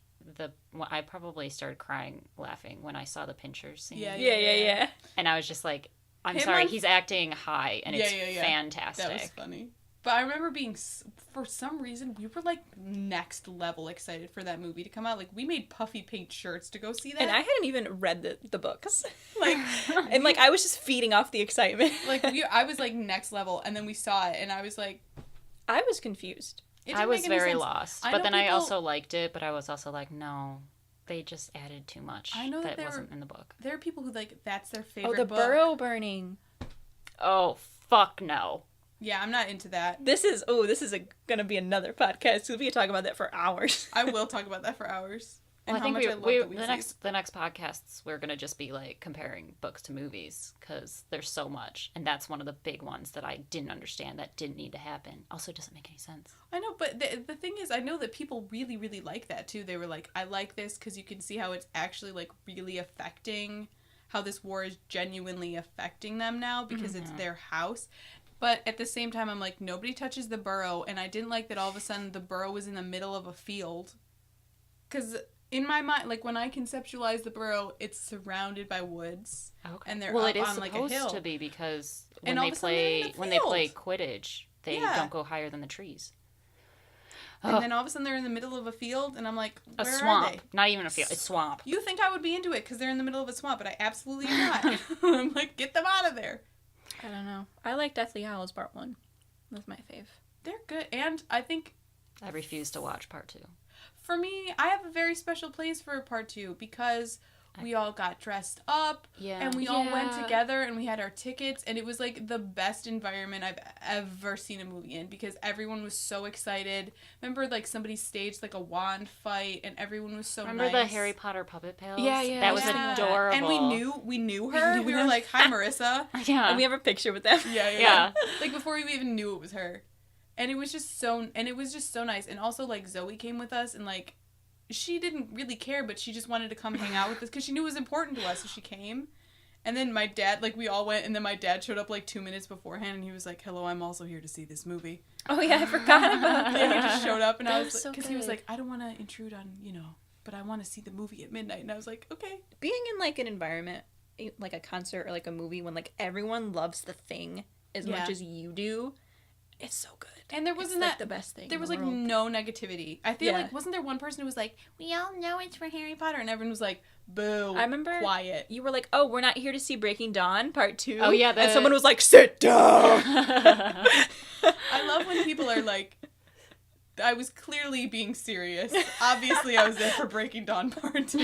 S2: I probably started crying, laughing when I saw the Pinchers scene.
S3: Yeah.
S2: And I was just like, I'm sorry, he's acting high, and it's fantastic.
S1: That was funny. But I remember being, for some reason, we were, like, next level excited for that movie to come out. Like, we made puffy pink shirts to go see that.
S3: And I hadn't even read the books. Like, and, like, I was just feeding off the excitement.
S1: Like, I was, like, next level, and then we saw it, and I was like...
S3: I was confused.
S2: I was very lost. But then I also liked it, but I was also like, no, they just added too much that wasn't in the book.
S1: There are people who, like, that's their favorite book.
S3: Oh, the burrow burning.
S2: Oh, fuck no.
S1: Yeah, I'm not into that.
S3: This is going to be another podcast. We'll be talking about that for hours.
S1: I will talk about that for hours.
S2: Well, I think the next podcasts, we're going to just be, like, comparing books to movies, because there's so much. And that's one of the big ones that I didn't understand, that didn't need to happen. Also, it doesn't make any sense.
S1: I know, but the thing is, I know that people really, really like that, too. They were like, I like this because you can see how it's actually, like, really affecting, how this war is genuinely affecting them now, because it's their house. But at the same time, I'm like, nobody touches the burrow, and I didn't like that all of a sudden the burrow was in the middle of a field. Because... in my mind, like, when I conceptualize the burrow, it's surrounded by woods. Okay. And they're up on, like, a hill. Well, it is supposed
S2: to be, because when they play Quidditch, they don't go higher than the trees.
S1: And then all of a sudden they're in the middle of a field, and I'm like, where
S2: a swamp.
S1: are they?
S2: Not even a field. It's swamp.
S1: You think I would be into it because they're in the middle of a swamp, but I absolutely am not. I'm like, get them out of there.
S3: I don't know. I like Deathly Hallows Part 1. That's my fave.
S1: They're good. And I think...
S2: I refuse to watch Part 2.
S1: For me, I have a very special place for Part 2 because we all got dressed up.
S2: Yeah.
S1: And we all went together and we had our tickets. And it was like the best environment I've ever seen a movie in because everyone was so excited. Remember like somebody staged like a wand fight and everyone was so nice.
S2: Remember the Harry Potter puppet pals?
S3: Yeah.
S2: That was adorable.
S1: And we knew her. We were like, hi, Marissa.
S3: Yeah. And we have a picture with them.
S1: Yeah. Like before we even knew it was her. And it was just so nice. And also like Zoe came with us and like she didn't really care, but she just wanted to come hang out with us because she knew it was important to us, so she came. And then my dad, like, we all went, and then my dad showed up, like, 2 minutes beforehand, and he was like, hello, I'm also here to see this movie.
S3: Oh, yeah, I forgot about that.
S1: Yeah, he just showed up, and I was
S3: so
S1: because he was like, I don't want to intrude on, but I want to see the movie at midnight. And I was like, okay.
S3: Being in, like, an environment, like a concert or, like, a movie when, like, everyone loves the thing as much as you do, it's so good.
S1: And there wasn't
S3: like the best thing.
S1: There was like no negativity. I feel like wasn't there one person who was like, "We all know it's for Harry Potter," and everyone was like, "Boo!"
S3: I remember
S1: quiet.
S3: You were like, "Oh, we're not here to see Breaking Dawn Part 2."
S2: Oh yeah,
S3: and someone was like, "Sit down."
S1: I love when people are like, I was clearly being serious. Obviously, I was there for Breaking Dawn Part 2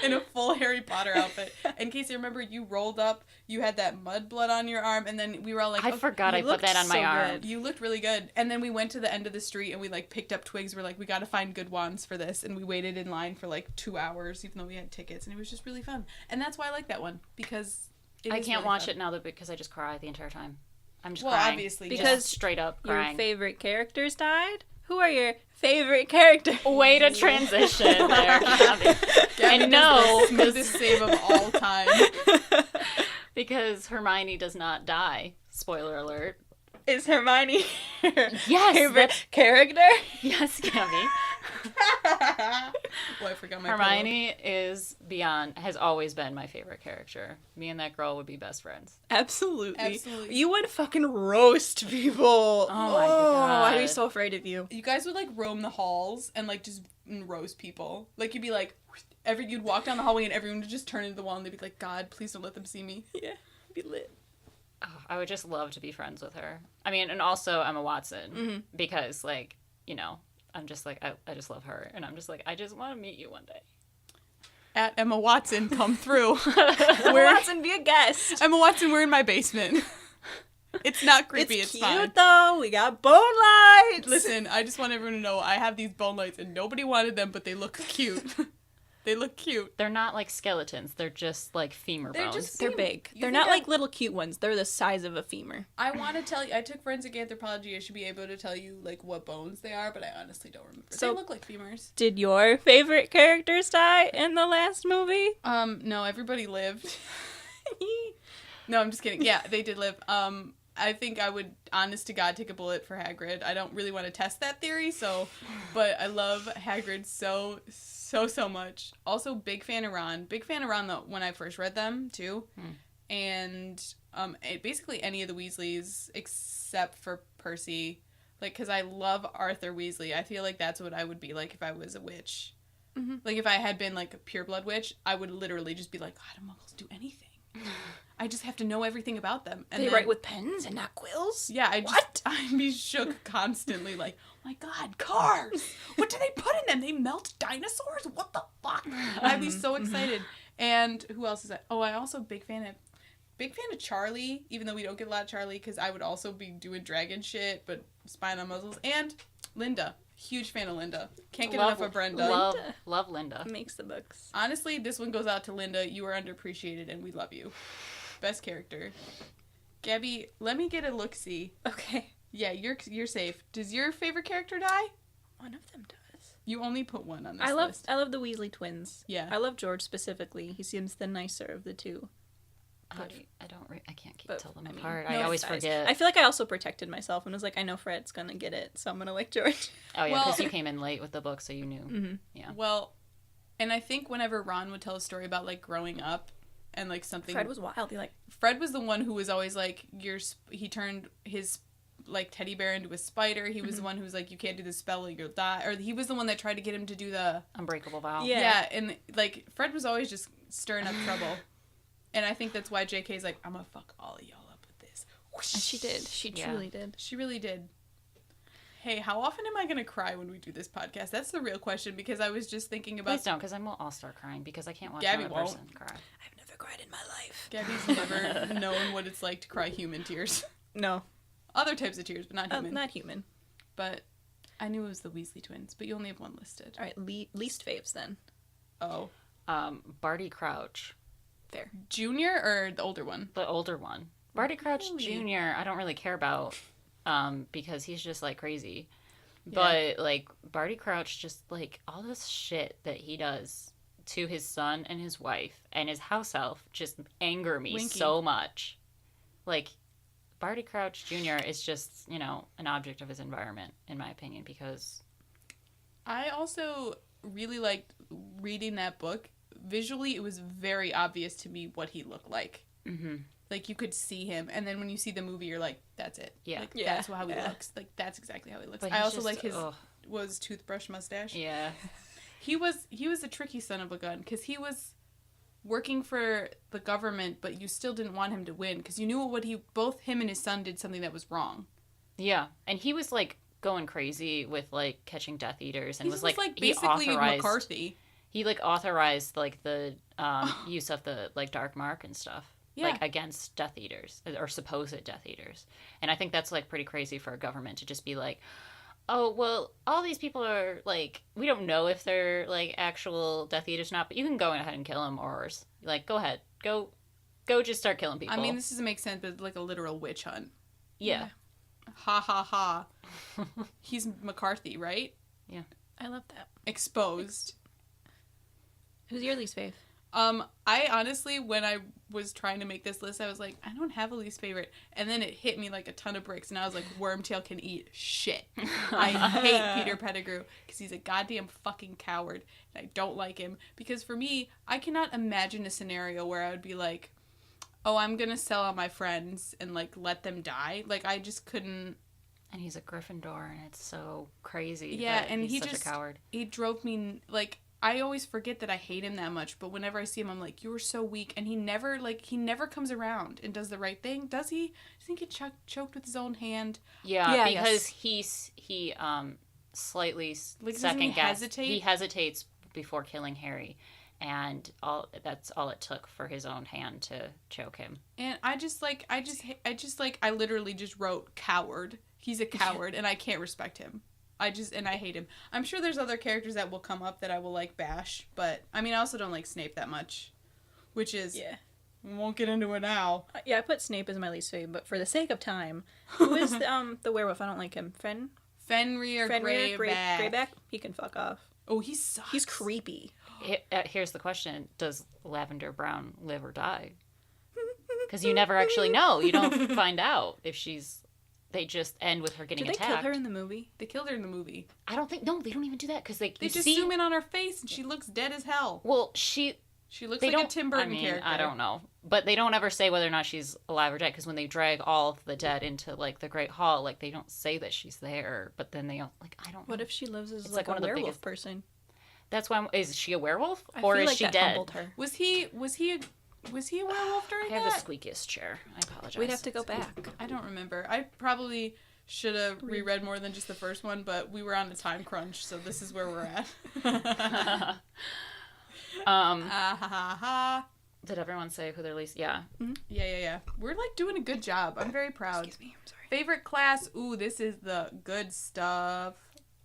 S1: in a full Harry Potter outfit. In case you remember, you rolled up, you had that mud blood on your arm, and then we were all like...
S2: I forgot I put that on my arm.
S1: You looked really good. And then we went to the end of the street, and we, like, picked up twigs. We're like, we gotta find good wands for this. And we waited in line for, like, 2 hours, even though we had tickets. And it was just really fun. And that's why I like that one, because
S2: I can't watch it now because I just cry the entire time. I'm just crying.
S1: Well, obviously.
S3: Because
S2: straight up crying.
S3: Your favorite characters died? Who are your favorite characters?
S2: Way to transition there, Gabby.
S1: And no, smoothest save of all time.
S2: Because Hermione does not die. Spoiler alert.
S3: Is Hermione your
S2: yes,
S3: favorite character?
S2: Yes, Gabby.
S1: Well, I forgot my
S2: Hermione has always been my favorite character. Me and that girl would be best friends.
S3: Absolutely. You would fucking roast people.
S2: Oh my god.
S3: I'd be so afraid of you.
S1: You guys would like roam the halls and like just roast people. Like you'd be like, you'd walk down the hallway and everyone would just turn into the wall and they'd be like, God, please don't let them see me.
S3: Yeah, it'd be lit.
S2: Oh, I would just love to be friends with her. I mean, and also Emma Watson because like, I'm just like, I just love her. And I'm just like, I just want to meet you one day.
S1: At Emma Watson, come through.
S3: Emma Watson, be a guest.
S1: Emma Watson, we're in my basement. It's not creepy, it's
S3: cute,
S1: fine.
S3: Though. We got bone lights.
S1: Listen, I just want everyone to know I have these bone lights and nobody wanted them, but they look cute. They look cute.
S2: They're not like skeletons. They're just like femur bones.
S3: They're big. They're not like little cute ones. They're the size of a femur.
S1: I want to tell you, I took forensic anthropology. I should be able to tell you like what bones they are, but I honestly don't remember. So, they look like femurs.
S3: Did your favorite characters die in the last movie?
S1: No, everybody lived. No, I'm just kidding. Yeah, they did live. I think I would, honest to God, take a bullet for Hagrid. I don't really want to test that theory, but I love Hagrid so much. Also, big fan of Ron. Big fan of Ron when I first read them, too. And basically any of the Weasleys except for Percy. Like, because I love Arthur Weasley. I feel like that's what I would be like if I was a witch. Mm-hmm. Like, if I had been, like, a pureblood witch, I would literally just be like, God, muggles do anything. I just have to know everything about them. And
S3: they write with pens and not quills?
S1: Yeah, I'd be shook constantly, like, oh my God, cars! What do they put in them? They melt dinosaurs? What the fuck? I'd be so excited. And who else is that? Oh, I also big fan of Charlie, even though we don't get a lot of Charlie, because I would also be doing dragon shit, but spying on muzzles. And Linda. Huge fan of Linda. Can't get enough of Brenda.
S2: Love Linda.
S3: Makes the books.
S1: Honestly, this one goes out to Linda. You are underappreciated, and we love you. Best character. Gabby, let me get a look-see.
S3: Okay.
S1: Yeah, you're safe. Does your favorite character die?
S3: One of them does.
S1: You only put one on this list.
S3: I love the Weasley twins.
S1: Yeah.
S3: I love George specifically. He seems the nicer of the two.
S2: I can't tell them apart. I
S3: no,
S2: always forget.
S3: I feel like I also protected myself and was like, I know Fred's gonna get it, so I'm gonna like George.
S2: Oh yeah, because you came in late with the book, so you knew.
S3: Mm-hmm.
S2: Yeah.
S1: Well, and I think whenever Ron would tell a story about like growing up and like something,
S3: Fred was wild.
S1: Fred was the one who was always like, he turned his like teddy bear into a spider. He was the one who was like, you can't do this spell or you'll die. Or he was the one that tried to get him to do the
S2: unbreakable vow.
S1: Yeah, and like Fred was always just stirring up trouble. And I think that's why JK's like, I'm gonna fuck all of y'all up with this.
S3: And she did. She truly did.
S1: She really did. Hey, how often am I going to cry when we do this podcast? That's the real question, because I was just thinking about...
S2: Please don't, because then we'll all start crying, because I can't watch
S1: Gabby
S2: another person cry.
S3: I've never cried in my life.
S1: Gabby's never known what it's like to cry human tears.
S3: No.
S1: Other types of tears, but not human.
S3: Not human.
S1: But I knew it was the Weasley twins, but you only have one listed.
S3: All right, least faves then.
S1: Oh.
S2: Barty Crouch.
S3: Fair.
S1: Junior or the older one?
S2: The older one. Barty Crouch Jr. I don't really care about because he's just, like, crazy. Yeah. But, like, Barty Crouch, just, like, all this shit that he does to his son and his wife and his house elf just anger me so much. Like, Barty Crouch Jr. is just, you know, an object of his environment, in my opinion, because...
S1: I also really liked reading that book. Visually, it was very obvious to me what he looked like. Mm-hmm. Like, you could see him, and then when you see the movie, you're like, that's it.
S2: Yeah.
S1: Like, that's how he looks. Like, that's exactly how he looks. I also like his was toothbrush mustache.
S2: Yeah.
S1: He was a tricky son of a gun, because he was working for the government, but you still didn't want him to win, because you knew both him and his son did something that was wrong.
S2: Yeah, and he was, like, going crazy with, like, catching Death Eaters, and was like
S1: basically McCarthy.
S2: He, like, authorized, like, the use of the, like, Dark Mark and stuff. Yeah. Like, against Death Eaters, or supposed Death Eaters. And I think that's, like, pretty crazy for a government to just be like, oh, well, all these people are, like, we don't know if they're, like, actual Death Eaters or not, but you can go ahead and kill them, or, like, go ahead. Go just start killing people.
S1: I mean, this doesn't make sense, but, like, a literal witch hunt.
S2: Yeah.
S1: Ha, ha, ha. He's McCarthy, right?
S2: Yeah.
S3: I love that.
S1: Exposed.
S3: Who's your least fave?
S1: I honestly, when I was trying to make this list, I was like, I don't have a least favorite. And then it hit me like a ton of bricks, and I was like, Wormtail can eat shit. I hate Peter Pettigrew because he's a goddamn fucking coward, and I don't like him. Because for me, I cannot imagine a scenario where I would be like, oh, I'm gonna sell out my friends and, like, let them die. Like, I just couldn't.
S2: And he's a Gryffindor, and it's so crazy.
S1: Yeah, and
S2: he's
S1: he
S2: such
S1: just,
S2: a coward.
S1: He drove me, like, I always forget that I hate him that much, but whenever I see him, I'm like, you were so weak. And he never comes around and does the right thing. Does he? Does he get choked with his own hand?
S2: Yeah, because he slightly
S1: like,
S2: second guess.
S1: Hesitate?
S2: He hesitates before killing Harry, and that's all it took for his own hand to choke him.
S1: And I literally just wrote coward. He's a coward, and I can't respect him. I hate him. I'm sure there's other characters that will come up that I will, like, bash, but, I mean, I also don't like Snape that much, which is... Yeah. We won't get into it now.
S3: Yeah, I put Snape as my least fave, but for the sake of time, who is the werewolf? I don't like him.
S1: Fenrir Greyback.
S3: He can fuck off.
S1: Oh, he sucks.
S3: He's creepy.
S2: Here's the question. Does Lavender Brown live or die? Because you never actually know. You don't find out if she's... They just end with her getting attacked.
S3: Did they kill her in the movie?
S1: They killed her in the movie.
S2: I don't think... No, they don't even do that, because they
S1: just zoom in on her face, and she looks dead as hell.
S2: Well, she
S1: looks like a Tim Burton character.
S2: I don't know. But they don't ever say whether or not she's alive or dead, because when they drag all of the dead into, like, the Great Hall, like, they don't say that she's there, but then they don't... Like, I don't know.
S3: What if she lives as, like, a werewolf person?
S2: That's why... Is she a werewolf?
S3: I
S2: or
S3: feel
S2: is
S3: like
S2: she
S3: that
S2: dead?
S3: humbled her.
S1: Was he a werewolf during that?
S2: I have the squeakiest chair. I apologize.
S3: We'd have to go back.
S1: I don't remember. I probably should have reread more than just the first one, but we were on a time crunch, so this is where we're at.
S2: Did everyone say who their least? Yeah.
S1: Mm-hmm. Yeah. We're, like, doing a good job. I'm very proud.
S3: Excuse me. I'm sorry.
S1: Favorite class? Ooh, this is the good stuff.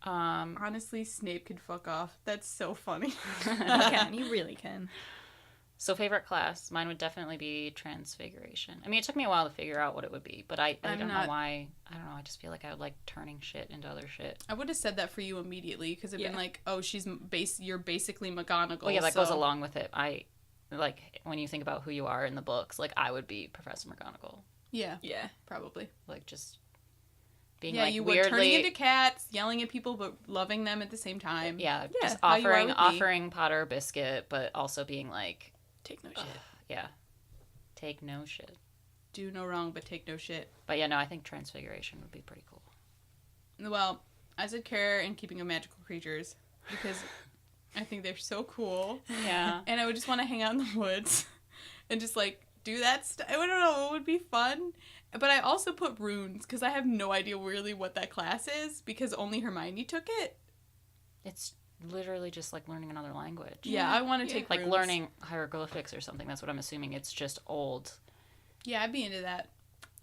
S1: Honestly, Snape could fuck off. That's so funny.
S3: He really can.
S2: So favorite class, mine would definitely be Transfiguration. I mean, it took me a while to figure out what it would be, but I don't know why. I don't know. I just feel like I would like turning shit into other shit.
S1: I would have said that for you immediately, because it'd been like, oh, you're basically McGonagall.
S2: Well, yeah, that goes along with it. Like, when you think about who you are in the books, like, I would be Professor McGonagall.
S1: Yeah, probably.
S2: Like, just being,
S1: like, you weirdly... turning into cats, yelling at people, but loving them at the same time.
S2: Yeah, just offering Potter a biscuit, but also being like...
S3: Take no shit.
S2: Yeah. Take no shit.
S1: Do no wrong, but take no shit.
S2: But yeah, no, I think Transfiguration would be pretty cool.
S1: Well, I said care and keeping of magical creatures, because I think they're so cool.
S2: Yeah.
S1: And I would just want to hang out in the woods and just, like, do that stuff. I don't know, it would be fun. But I also put runes because I have no idea really what that class is because only Hermione took it.
S2: It's literally just like learning another language.
S1: Yeah, I want to take
S2: like
S1: runes.
S2: learning hieroglyphics or something. That's what I'm assuming. It's just old.
S1: Yeah, I'd be into that.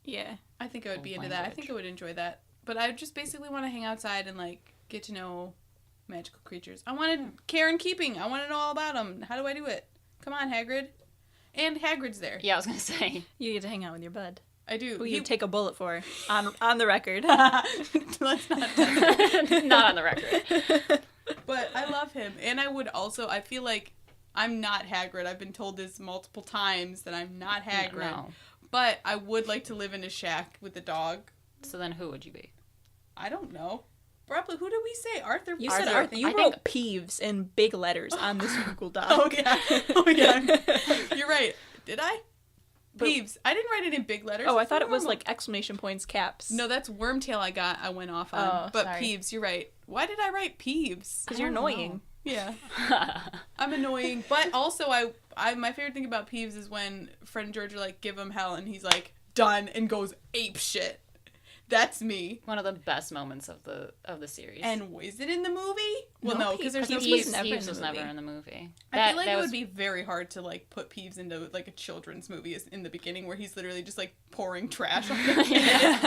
S3: Yeah.
S1: I think I would be into that. I think I would enjoy that. But I just basically want to hang outside and, like, get to know magical creatures. I wanted care and keeping. I want to know all about them. How do I do it? Come on, Hagrid. And Hagrid's there.
S2: Yeah, I was going to say.
S3: You get to hang out with your bud.
S1: I do.
S3: Who you take a bullet for. On the record.
S1: Let's not
S2: Not on the record.
S1: But I love him. And I would also, I feel like I'm not Hagrid. I've been told this multiple times that I'm not Hagrid.
S2: No.
S1: But I would like to live in a shack with a dog.
S2: So then who would you be?
S1: I don't know. Probably, who did we say? Arthur?
S3: You said Arthur. You wrote Peeves in big letters on this Google Doc.
S1: Oh, yeah. Oh, yeah. You're right. Did I? Peeves. I didn't write it in big letters.
S3: Oh, I thought it was like exclamation points, caps.
S1: No, that's Wormtail I went off on.
S3: Oh,
S1: but
S3: sorry.
S1: Peeves, you're right. Why did I write Peeves?
S3: Because you're annoying.
S1: Yeah. I'm annoying. But also, I my favorite thing about Peeves is when Fred and George are like, give him hell, and he's like, done, and goes ape shit. That's me.
S2: One of the best moments of the series.
S1: And is it in the movie? Well, no, because there's no
S2: Peeves was never in the movie.
S1: I feel like it would be very hard to, like, put Peeves into, like, a children's movie in the beginning where he's literally just, like, pouring trash on the kid.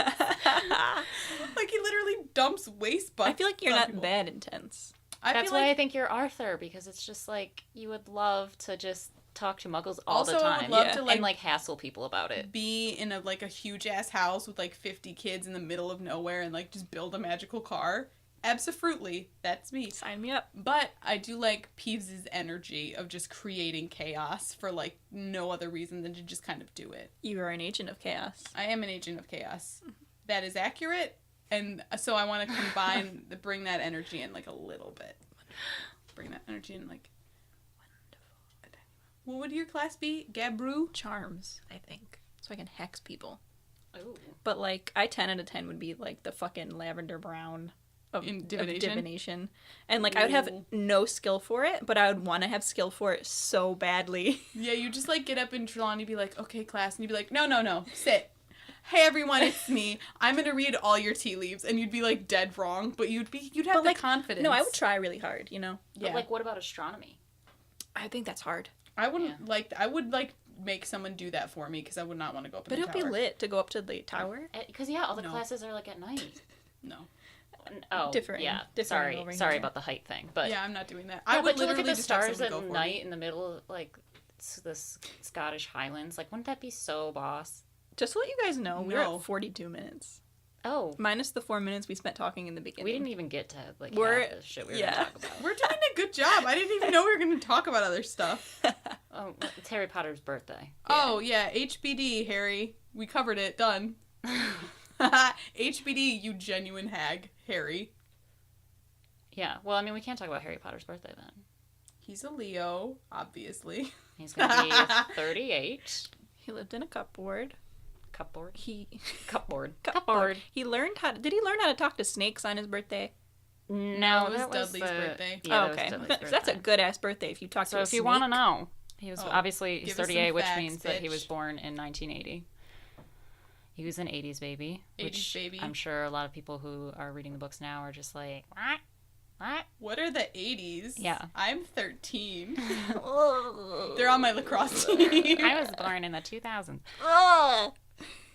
S1: Like, he literally dumps waste buckets.
S3: I feel like you're not that intense.
S2: That's why I think you're Arthur, because it's just, like, you would love to just talk to muggles all the time.
S1: I would love to, like,
S2: and, like, hassle people about it.
S1: Be in a huge-ass house with, like, 50 kids in the middle of nowhere and, like, just build a magical car. Absolutely. That's me.
S3: Sign me up.
S1: But I do like Peeves' energy of just creating chaos for, like, no other reason than to just kind of do it.
S3: You are an agent of chaos.
S1: I am an agent of chaos. That is accurate. And so I want to bring that energy in, like, a little bit. Bring that energy in, like... What would your class be? Gabru?
S3: Charms, I think. So I can hex people.
S2: Ooh.
S3: But, like, 10 out of 10 would be, like, the fucking lavender brown of divination. And, like, I would have no skill for it, but I would want to have skill for it so badly.
S1: Yeah, you just, like, get up in Trelawney and be like, okay, class. And you'd be like, no, sit. Hey, everyone, it's me. I'm going to read all your tea leaves. And you'd be, like, dead wrong. But you'd have the confidence.
S3: No, I would try really hard, you know?
S2: Yeah. But, like, what about astronomy?
S3: I think that's hard.
S1: I would make someone do that for me because I would not want to go up in the tower.
S3: But it'd be lit to go up to the tower.
S2: Because, all the classes are, like, at night.
S1: No.
S2: Oh,
S3: different.
S2: Yeah.
S3: Different
S2: Sorry about the height thing. But
S1: yeah, I'm not doing that.
S2: Yeah,
S1: I would
S2: but to look at the
S1: just
S2: stars at night in the middle of, like, the Scottish Highlands, like, wouldn't that be so boss?
S3: Just to let you guys know, we're at 42 minutes.
S2: Oh.
S3: Minus the 4 minutes we spent talking in the beginning.
S2: We didn't even get to, like, half the shit we were going to talk about.
S1: We're doing a good job. I didn't even know we were going to talk about other stuff.
S2: Oh, it's Harry Potter's birthday.
S1: Yeah. Oh, yeah. HBD, Harry. We covered it. Done. HBD, you genuine hag, Harry.
S2: Yeah. Well, I mean, we can't talk about Harry Potter's birthday then.
S1: He's a Leo, obviously.
S2: He's going to be 38.
S3: He lived in a cupboard.
S2: Cupboard?
S3: Cupboard.
S2: Cupboard.
S3: Did he learn how to talk to snakes on his birthday?
S2: No,
S1: it was Dudley's birthday.
S3: Yeah, okay. That's a good-ass birthday if you talk to a snake.
S2: So if you want to know, he was obviously he's 38, which means that he was born in 1980. He was an 80s baby.
S1: 80s baby.
S2: I'm sure a lot of people who are reading the books now are just like, what?
S1: What are the 80s?
S2: Yeah.
S1: I'm 13. They're on my lacrosse team.
S2: I was born in the 2000s.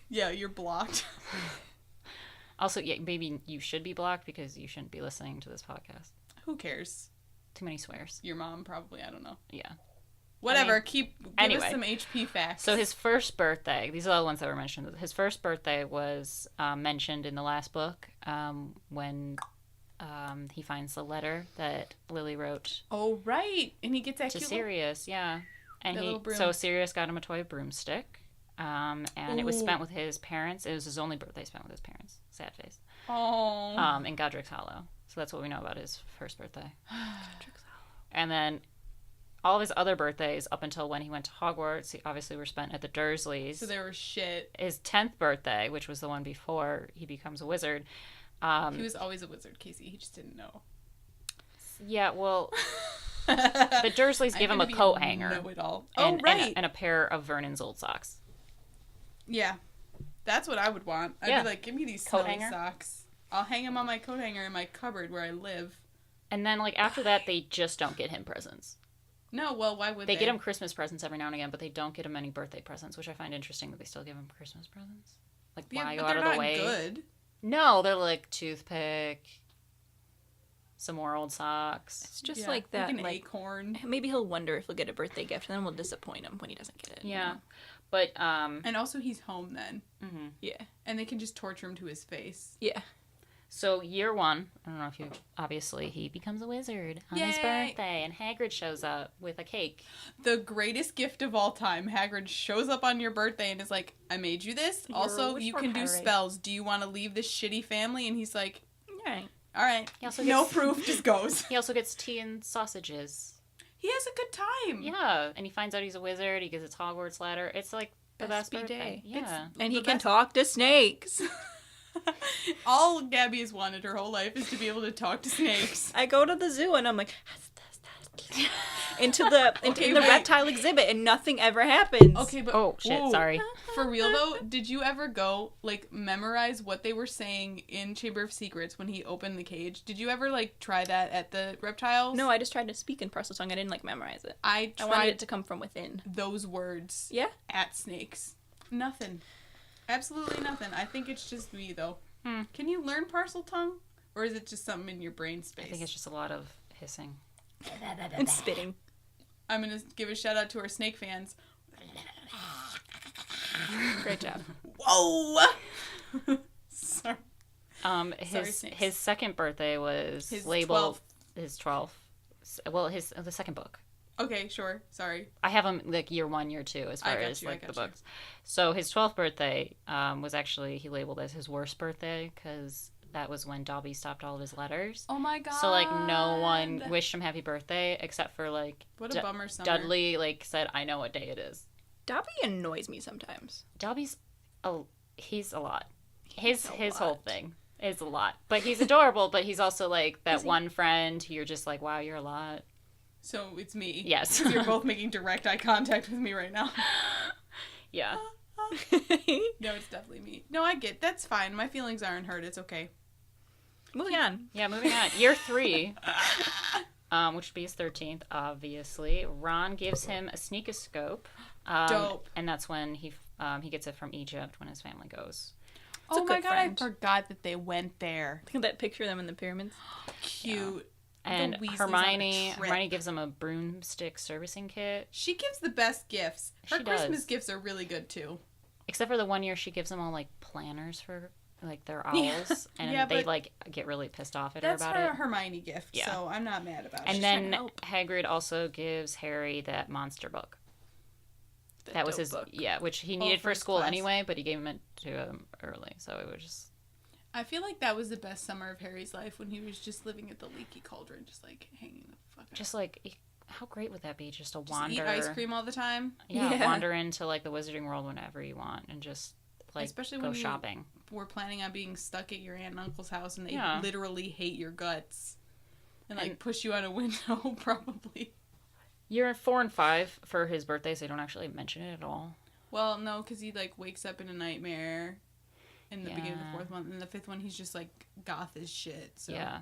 S1: Yeah, you're blocked.
S2: Also, yeah, maybe you should be blocked because you shouldn't be listening to this podcast.
S1: Who cares?
S2: Too many swears.
S1: Your mom, probably. I don't know.
S2: Yeah.
S1: Whatever. Give us some HP facts.
S2: So his first birthday, these are the ones that were mentioned. His first birthday was mentioned in the last book when he finds the letter that Lily wrote.
S1: Oh, right. And he gets that
S2: to Sirius, yeah. And so Sirius got him a toy broomstick. And it was spent with his parents. It was his only birthday spent with his parents. Sad face.
S1: Oh.
S2: In Godric's Hollow. So that's what we know about his first birthday. Godric's Hollow. And then all of his other birthdays up until when he went to Hogwarts, obviously were spent at the Dursleys.
S1: So they were shit.
S2: His 10th birthday, which was the one before he becomes a wizard.
S1: He was always a wizard, Casey. He just didn't know.
S2: Yeah, well, the Dursleys give him a coat hanger.
S1: Know-it-all.
S2: And a pair of Vernon's old socks.
S1: Yeah. That's what I would want. I'd be like, give me these
S2: coat
S1: smelly
S2: hanger
S1: socks. I'll hang them on my coat hanger in my cupboard where I live.
S2: And then, like, after that, they just don't get him presents.
S1: No, well, why would they?
S2: They get him Christmas presents every now and again, but they don't get him any birthday presents, which I find interesting that they still give him Christmas presents. Like, why go out of the way?
S1: Good.
S2: No, they're like toothpick, some more old socks.
S3: It's just like that.
S1: Like an acorn.
S3: Maybe he'll wonder if he'll get a birthday gift, and then we'll disappoint him when he doesn't get it.
S2: Yeah.
S3: You know?
S2: But,
S1: And also he's home then.
S2: Mm-hmm.
S3: Yeah.
S1: And they can just torture him to his face.
S3: Yeah.
S2: So, year one, I don't know if you... Obviously, he becomes a wizard on his birthday, and Hagrid shows up with a cake.
S1: The greatest gift of all time. Hagrid shows up on your birthday and is like, I made you this. Also, you can do spells. Do you want to leave this shitty family? And he's like, all right. No proof, just goes.
S2: He also gets tea and sausages.
S1: He has a good time.
S2: Yeah, and he finds out he's a wizard. He gets his Hogwarts ladder. It's like the best birthday. Yeah.
S3: And he can talk to snakes.
S1: All Gabby has wanted her whole life is to be able to talk to snakes.
S3: I go to the zoo and I'm like into the reptile exhibit and nothing ever happens.
S1: Okay, but
S2: oh shit, sorry.
S1: For real though, did you ever go like memorize what they were saying in Chamber of Secrets when he opened the cage? Did you ever like try that at the reptiles?
S3: No, I just tried to speak in Parcel Tongue. I didn't like memorize it.
S1: I
S3: wanted it to come from within.
S1: Those words.
S3: Yeah.
S1: At snakes. Nothing. Absolutely nothing. I think it's just me, though. Can you learn Parcel Tongue? Or is it just something in your brain space?
S2: I think it's just a lot of hissing.
S3: And spitting.
S1: I'm going to give a shout out to our snake fans.
S3: Great job.
S1: Whoa! Sorry.
S2: His second birthday was his labeled 12th. His 12th. Well, the second book.
S1: Okay, sure. Sorry.
S2: I have him like year 1, year 2 as far as like the books. So his 12th birthday was actually he labeled as his worst birthday because that was when Dobby stopped all of his letters.
S1: Oh my god!
S2: So like no one wished him happy birthday except for like
S1: what a bummer summer.
S2: Dudley like said I know what day it is.
S3: Dobby annoys me sometimes.
S2: Dobby's he's a lot. His whole thing is a lot, but he's adorable. But he's also like that one friend who you're just like wow you're a lot.
S1: So it's me.
S2: Yes.
S1: You're both making direct eye contact with me right now.
S2: Yeah.
S1: No, it's definitely me. No, I get that's fine. My feelings aren't hurt. It's okay.
S3: Moving on.
S2: Yeah, moving on. Year 3, which would be his 13th, obviously. Ron gives him a sneakoscope.
S1: Dope.
S2: And that's when he gets it from Egypt when his family goes.
S1: Oh my god, I forgot that they went there.
S3: Look at that picture of them in the pyramids.
S1: Cute.
S2: Yeah. And Hermione gives him a broomstick servicing kit. She gives the best gifts. Her Christmas gifts are really good too. Except for the one year she gives them all like planners for like their owls, and they like get really pissed off at her about it. That's her Hermione gift, so I'm not mad about it. And then Hagrid also gives Harry that monster book. That was his book. Which he needed for school anyway, but he gave it to him early, so it was just. I feel like that was the best summer of Harry's life when he was just living at the Leaky Cauldron, just like hanging the fuck out. Just like, how great would that be? Just wander. Eat ice cream all the time? Yeah, wander into like the Wizarding World whenever you want and just like especially go shopping. We're planning on being stuck at your aunt and uncle's house and they literally hate your guts. And like push you out a window, probably. Year 4 and 5 for his birthday, so they don't actually mention it at all. Well, no, because he like wakes up in a nightmare. In the beginning of the 4th one. And the 5th one, he's just, like, goth as shit. So. Yeah.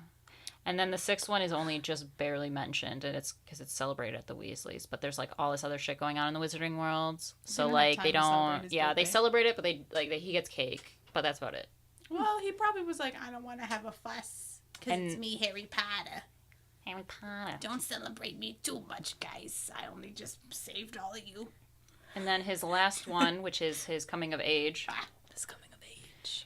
S2: And then the 6th one is only just barely mentioned, and it's because it's celebrated at the Weasleys. But there's, like, all this other shit going on in the Wizarding Worlds. So, like, they don't... Yeah, they celebrate it, but he gets cake. But that's about it. Well, he probably was like, I don't want to have a fuss. Because it's me, Harry Potter. Harry Potter. Don't celebrate me too much, guys. I only just saved all of you. And then his last one, which is his coming of age...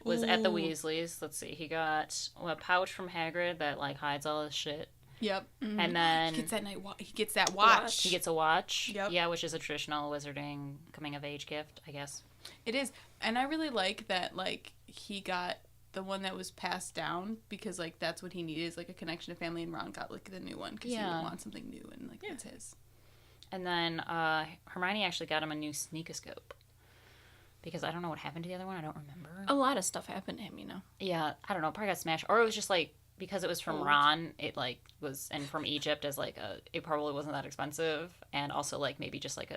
S2: was at the Weasleys. Let's see. He got a pouch from Hagrid that like hides all his shit. Yep. Mm-hmm. And then he gets that watch. He gets a watch. Yep. Yeah, which is a traditional wizarding coming of age gift, I guess. It is. And I really like that like he got the one that was passed down because like that's what he needed is like a connection to family, and Ron got like the new one because he would want something new and like it's his. And then Hermione actually got him a new sneakoscope. Because I don't know what happened to the other one. I don't remember. A lot of stuff happened to him, you know. Yeah, I don't know. Probably got smashed. Or it was just like, because it was from Ron, it like was, and from Egypt as like it probably wasn't that expensive. And also like maybe just like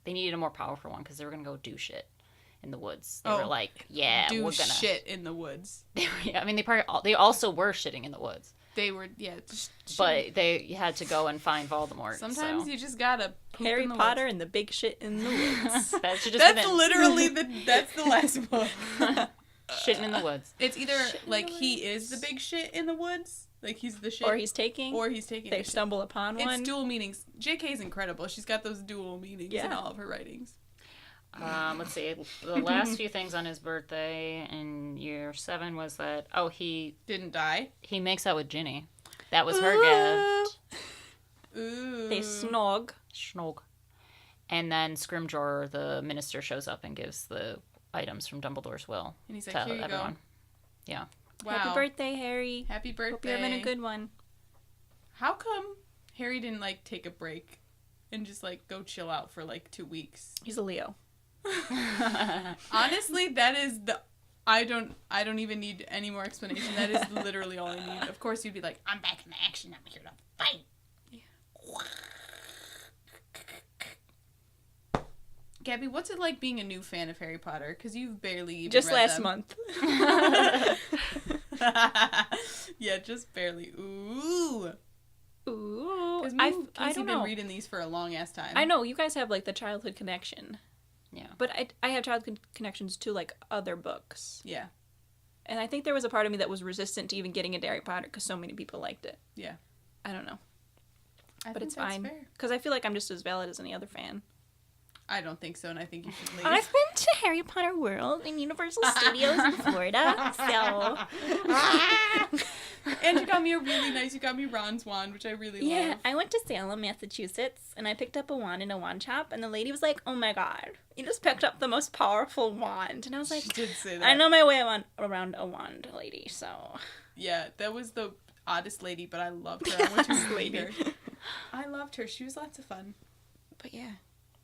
S2: they needed a more powerful one because they were going to go do shit in the woods. They were like, yeah,
S1: do
S2: we're gonna
S1: shit in the woods.
S2: I mean, they also were shitting in the woods.
S1: They were,
S2: but they had to go and find Voldemort.
S1: Sometimes you just gotta poop
S3: Harry
S1: in the
S3: Potter
S1: woods.
S3: and the big shit in the woods.
S1: That's literally that's the last book.
S2: Shitting in the woods.
S1: It's either like he is the big shit in the woods, like he's the shit,
S3: or he's taking.
S1: They
S3: stumble upon one.
S1: It's dual meanings. JK's incredible. She's got those dual meanings in all of her writings.
S2: Let's see. The last few things on his birthday in year 7 was that he
S1: didn't die.
S2: He makes out with Ginny. That was her gift.
S1: Ooh.
S3: They snog.
S2: And then Scrimgeour, the minister, shows up and gives the items from Dumbledore's will
S1: and he's like,
S2: to
S1: here you
S2: everyone.
S1: Go.
S2: Yeah.
S3: Wow. Happy birthday, Harry.
S1: Happy birthday.
S3: Hope you're having a good one.
S1: How come Harry didn't like take a break and just like go chill out for like 2 weeks?
S3: He's a Leo.
S1: Honestly, that is I don't even need any more explanation. That is literally all I need. Of course, you'd be like, I'm back in action. I'm here to fight. Yeah. Gabby, what's it like being a new fan of Harry Potter? Because you've barely even
S3: just
S1: read
S3: last
S1: them.
S3: month.
S1: Yeah, just barely. Ooh.
S3: Because
S1: I
S3: don't
S1: been
S3: know.
S1: reading these for a long ass time.
S3: I know you guys have like the childhood connection.
S2: Yeah.
S3: But I have childhood connections to like other books.
S1: Yeah.
S3: And I think there was a part of me that was resistant to even getting into Harry Potter because so many people liked it.
S1: Yeah.
S3: I don't know.
S1: But
S3: it's fine. Because I feel like I'm just as valid as any other fan.
S1: I don't think so, and I think you should leave.
S3: I've been to Harry Potter World in Universal Studios in Florida, so...
S1: And you got me you got me Ron's wand, which I really love.
S3: Yeah, I went to Salem, Massachusetts, and I picked up a wand in a wand shop, and the lady was like, oh my god, you just picked up the most powerful wand. And I was like,
S1: she did say that.
S3: I know my way around a wand, lady, so...
S1: Yeah, that was the oddest lady, but I loved her. I went to meet her. I loved her. She was lots of fun.
S3: But yeah...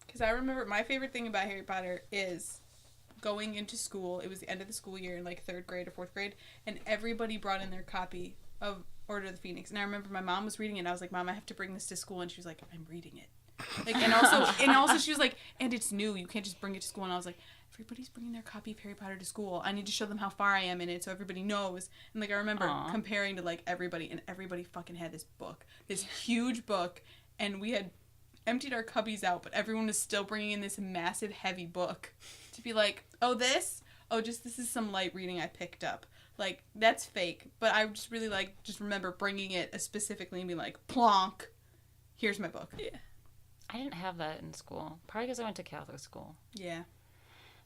S1: Because I remember my favorite thing about Harry Potter is going into school. It was the end of the school year in like 3rd grade or 4th grade. And everybody brought in their copy of Order of the Phoenix. And I remember my mom was reading it. And I was like, Mom, I have to bring this to school. And she was like, I'm reading it. Like, and also she was like, and it's new. You can't just bring it to school. And I was like, everybody's bringing their copy of Harry Potter to school. I need to show them how far I am in it so everybody knows. And like I remember comparing to like everybody. And everybody fucking had this book. This huge book. And we had... emptied our cubbies out, but everyone was still bringing in this massive, heavy book to be like, this is some light reading I picked up. Like, that's fake, but I just really remember bringing it specifically and being like, plonk, here's my book.
S3: Yeah.
S2: I didn't have that in school, probably because I went to Catholic school.
S1: Yeah.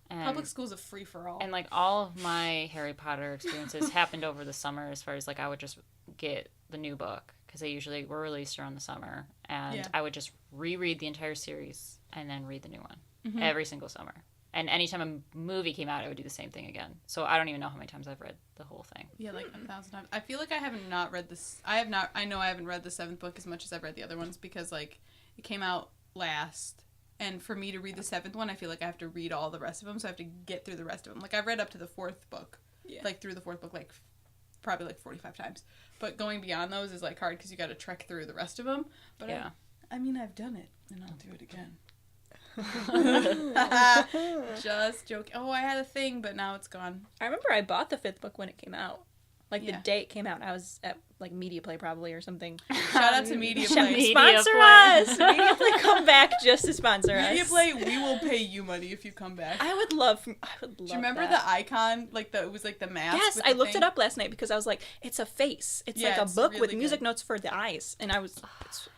S2: And,
S1: public school's a free-for-all.
S2: And, like, all of my Harry Potter experiences happened over the summer as far as, like, I would just get the new book. Because they usually were released around the summer. And I would just reread the entire series and then read the new one every single summer. And anytime a movie came out, I would do the same thing again. So I don't even know how many times I've read the whole thing.
S1: Yeah, like 1,000 times. I feel like I have not read this. I know I haven't read the 7th book as much as I've read the other ones because, like, it came out last. And for me to read the 7th one, I feel like I have to read all the rest of them. So I have to get through the rest of them. Like, I've read up to the 4th book. Yeah. Like, through the 4th book, like, probably like 45 times. But going beyond those is like hard because you got to trek through the rest of them. But yeah. I mean, I've done it and I'll do it again. Just joking. Oh, I had a thing, but now it's gone.
S3: I remember I bought the 5th book when it came out. Like the day it came out, I was at like Media Play probably or something.
S1: Shout out to Media Play.
S3: Sponsor us! Media Play, come back just to sponsor us.
S1: Media Play, we will pay you money if you come back.
S3: I would love. Do
S1: you remember the icon? Like it was like the mask.
S3: Yes, I looked it up last night because I was like, it's a face. It's like a book really with music notes for the eyes, and I was.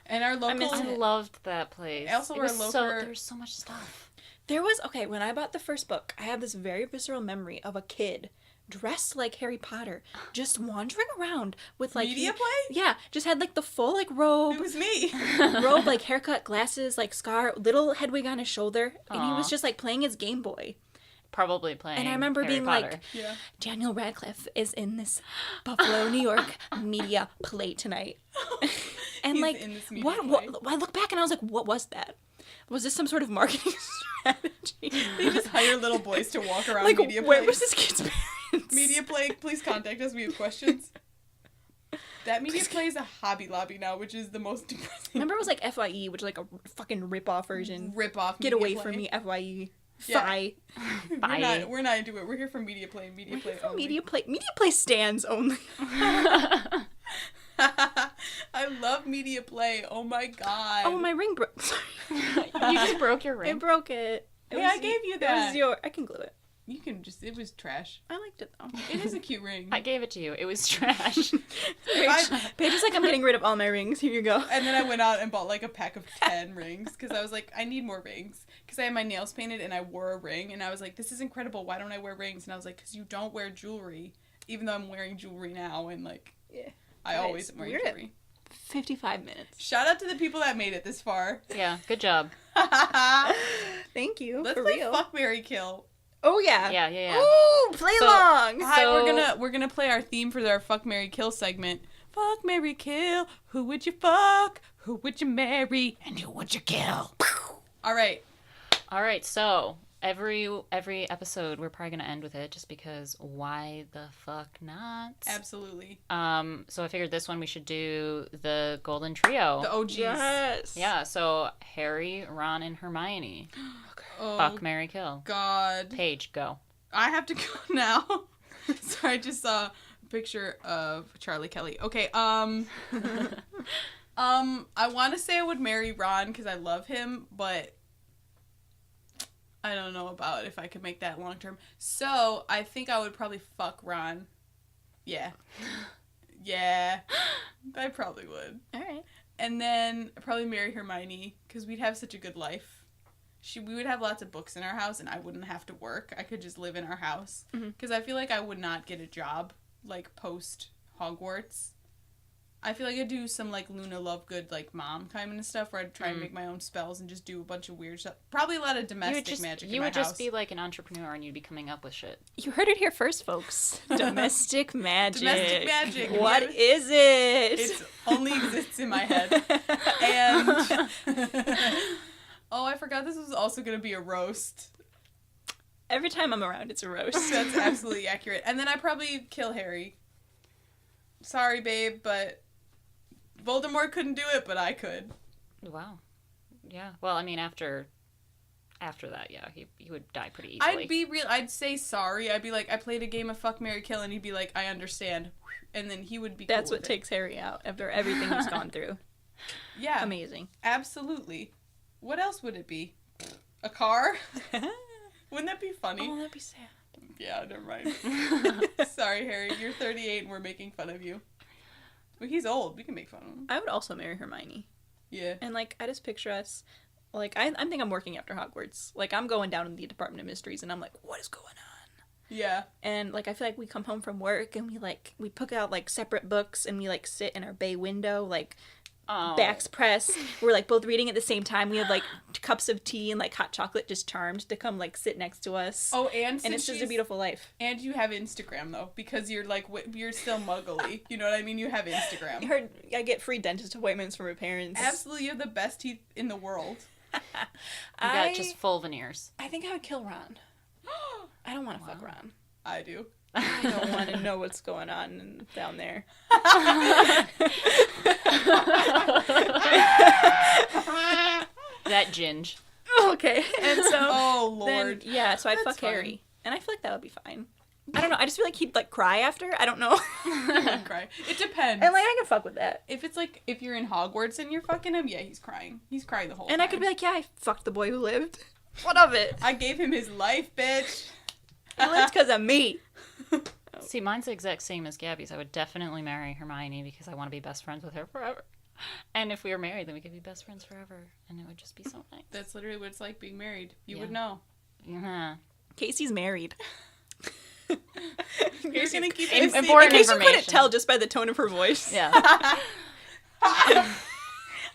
S1: And our local.
S2: I loved that place.
S1: Also, our local.
S2: There was so much stuff.
S3: There was when I bought the first book, I have this very visceral memory of a kid dressed like Harry Potter, just wandering around with like
S1: Media Play?
S3: Yeah, just had like the full like robe.
S1: It was me.
S3: Robe, like haircut, glasses, like scar, little Hedwig on his shoulder, and he was just like playing his Game Boy.
S2: Probably playing.
S3: And I remember
S2: Harry
S3: being
S2: Potter.
S3: like, Daniel Radcliffe is in this Buffalo, New York Media Play tonight. And
S1: he's
S3: like,
S1: in this Media
S3: what?
S1: Play.
S3: I look back and I was like, what was that? Was this some sort of marketing strategy?
S1: They just hire little boys to walk around
S3: like,
S1: Media Play.
S3: Where was this kid's parents?
S1: Media Play, please contact us. We have questions. That Media Play is a Hobby Lobby now, which is the most depressing.
S3: Remember it was like FYE, which is like a fucking rip-off version.
S1: Rip-off
S3: Get
S1: Media
S3: away
S1: Play.
S3: from me, FYE.
S1: Yeah.
S3: Bye.
S2: Bye.
S1: We're not into it. We're here for media play only.
S3: Media play stands only.
S1: I love media play. Oh my god.
S3: Oh, my ring broke.
S2: You just broke your ring.
S3: I broke it.
S1: Hey, I gave you that.
S3: It was I can glue it.
S1: You can just, it was trash.
S3: I liked it though.
S1: It is a cute ring.
S2: I gave it to you. It was trash.
S3: Paige is like, I'm getting rid of all my rings. Here you go.
S1: And then I went out and bought like a pack of 10 rings because I was like, I need more rings. Because I had my nails painted and I wore a ring and I was like, this is incredible. Why don't I wear rings? And I was like, because you don't wear jewelry, even though I'm wearing jewelry now. And like,
S3: Yeah.
S1: I always am wearing jewelry.
S3: 55 minutes.
S1: Shout out to the people that made it this far.
S2: Yeah, good job.
S3: Thank you.
S1: Let's
S3: for
S1: play
S3: real.
S1: Fuck, Marry, Kill.
S3: Oh yeah.
S2: Yeah.
S3: Ooh, play along.
S1: Hi,
S2: So-
S1: we're gonna play our theme for our Fuck, Marry, Kill segment. Fuck, marry, kill. Who would you fuck? Who would you marry? And who would you kill? All right.
S2: All right, so every episode we're probably gonna end with it, just because why the fuck not?
S1: Absolutely.
S2: So I figured this one we should do the Golden Trio.
S1: The OGs.
S3: Yes.
S2: Yeah, so Harry, Ron, and Hermione.
S1: Oh,
S2: Fuck, marry, kill.
S1: God.
S2: Paige, go.
S1: I have to go now. Sorry, I just saw a picture of Charlie Kelly. Okay, I want to say I would marry Ron because I love him, but I don't know about if I could make that long term. So I think I would probably fuck Ron. Yeah. Yeah. I probably would.
S3: All right.
S1: And then I'd probably marry Hermione because we'd have such a good life. We would have lots of books in our house and I wouldn't have to work. I could just live in our house. Because I feel like I would not get a job, like, post Hogwarts. I feel like I'd do some, like, Luna Lovegood, like, mom kind of stuff where I'd try and make my own spells and just do a bunch of weird stuff. Probably a lot of domestic magic in my house.
S2: You would just be like an entrepreneur and you'd be coming up with shit.
S3: You heard it here first, folks. Domestic magic.
S1: Domestic magic.
S3: What is it?
S1: It only exists in my head. And... oh, I forgot this was also going to be a roast.
S3: Every time I'm around, it's a roast.
S1: That's absolutely accurate. And then I probably kill Harry. Sorry, babe, but Voldemort couldn't do it, but I could.
S2: Wow. Yeah. Well, I mean, after that, yeah, he would die pretty easily.
S1: I'd say sorry. I'd be like, I played a game of Fuck, Marry, Kill, and he'd be like, I understand. And then he would be
S3: That's
S1: cool
S3: what
S1: with
S3: takes Harry out after everything he's gone through.
S1: Yeah.
S3: Amazing.
S1: Absolutely. What else would it be? A car? Wouldn't that be funny?
S3: Oh, that'd be sad.
S1: Yeah, never mind. Sorry, Harry. You're 38 and we're making fun of you. But he's old. We can make fun of him.
S3: I would also marry Hermione.
S1: Yeah.
S3: And, like, I just picture us, like, I think I'm working after Hogwarts. Like, I'm going down in the Department of Mysteries, and I'm like, what is going on?
S1: Yeah.
S3: And, like, I feel like we come home from work, and we pick out, like, separate books, and we, like, sit in our bay window, like, backs pressed. We're, like, both reading at the same time. We have, like, cups of tea and, like, hot chocolate just charmed to come, like, sit next to us.
S1: Oh, and
S3: it's just a beautiful life.
S1: And you have Instagram, though, because you're, like, you're still muggly. You know what I mean? You have Instagram.
S3: I get free dentist appointments from my parents.
S1: Absolutely. You have the best teeth in the world.
S2: You got just full veneers.
S3: I think I would kill Ron. I don't want to fuck Ron.
S1: I do.
S3: I don't want to know what's going on down there.
S2: That ginge.
S3: Okay, and so
S1: oh Lord,
S3: so I'd fuck Harry, and I feel like that would be fine. I don't know. I just feel like he'd like cry after. I don't know.
S1: Cry. It depends.
S3: And like I can fuck with that.
S1: If it's like if you're in Hogwarts and you're fucking him, yeah, he's crying. He's crying the whole time.
S3: And I could be like, yeah, I fucked the boy who lived. What of it?
S1: I gave him his life, bitch.
S3: He lives because of me.
S2: See, mine's the exact same as Gabby's. I would definitely marry Hermione because I want to be best friends with her forever. And if we were married, then we could be best friends forever, and it would just be so nice.
S1: That's literally what it's like being married. You would know.
S2: Yeah.
S3: Casey's married.
S1: You're gonna keep
S2: important
S3: in case
S2: information.
S3: you couldn't tell just by the tone of her voice.
S2: Yeah.
S1: I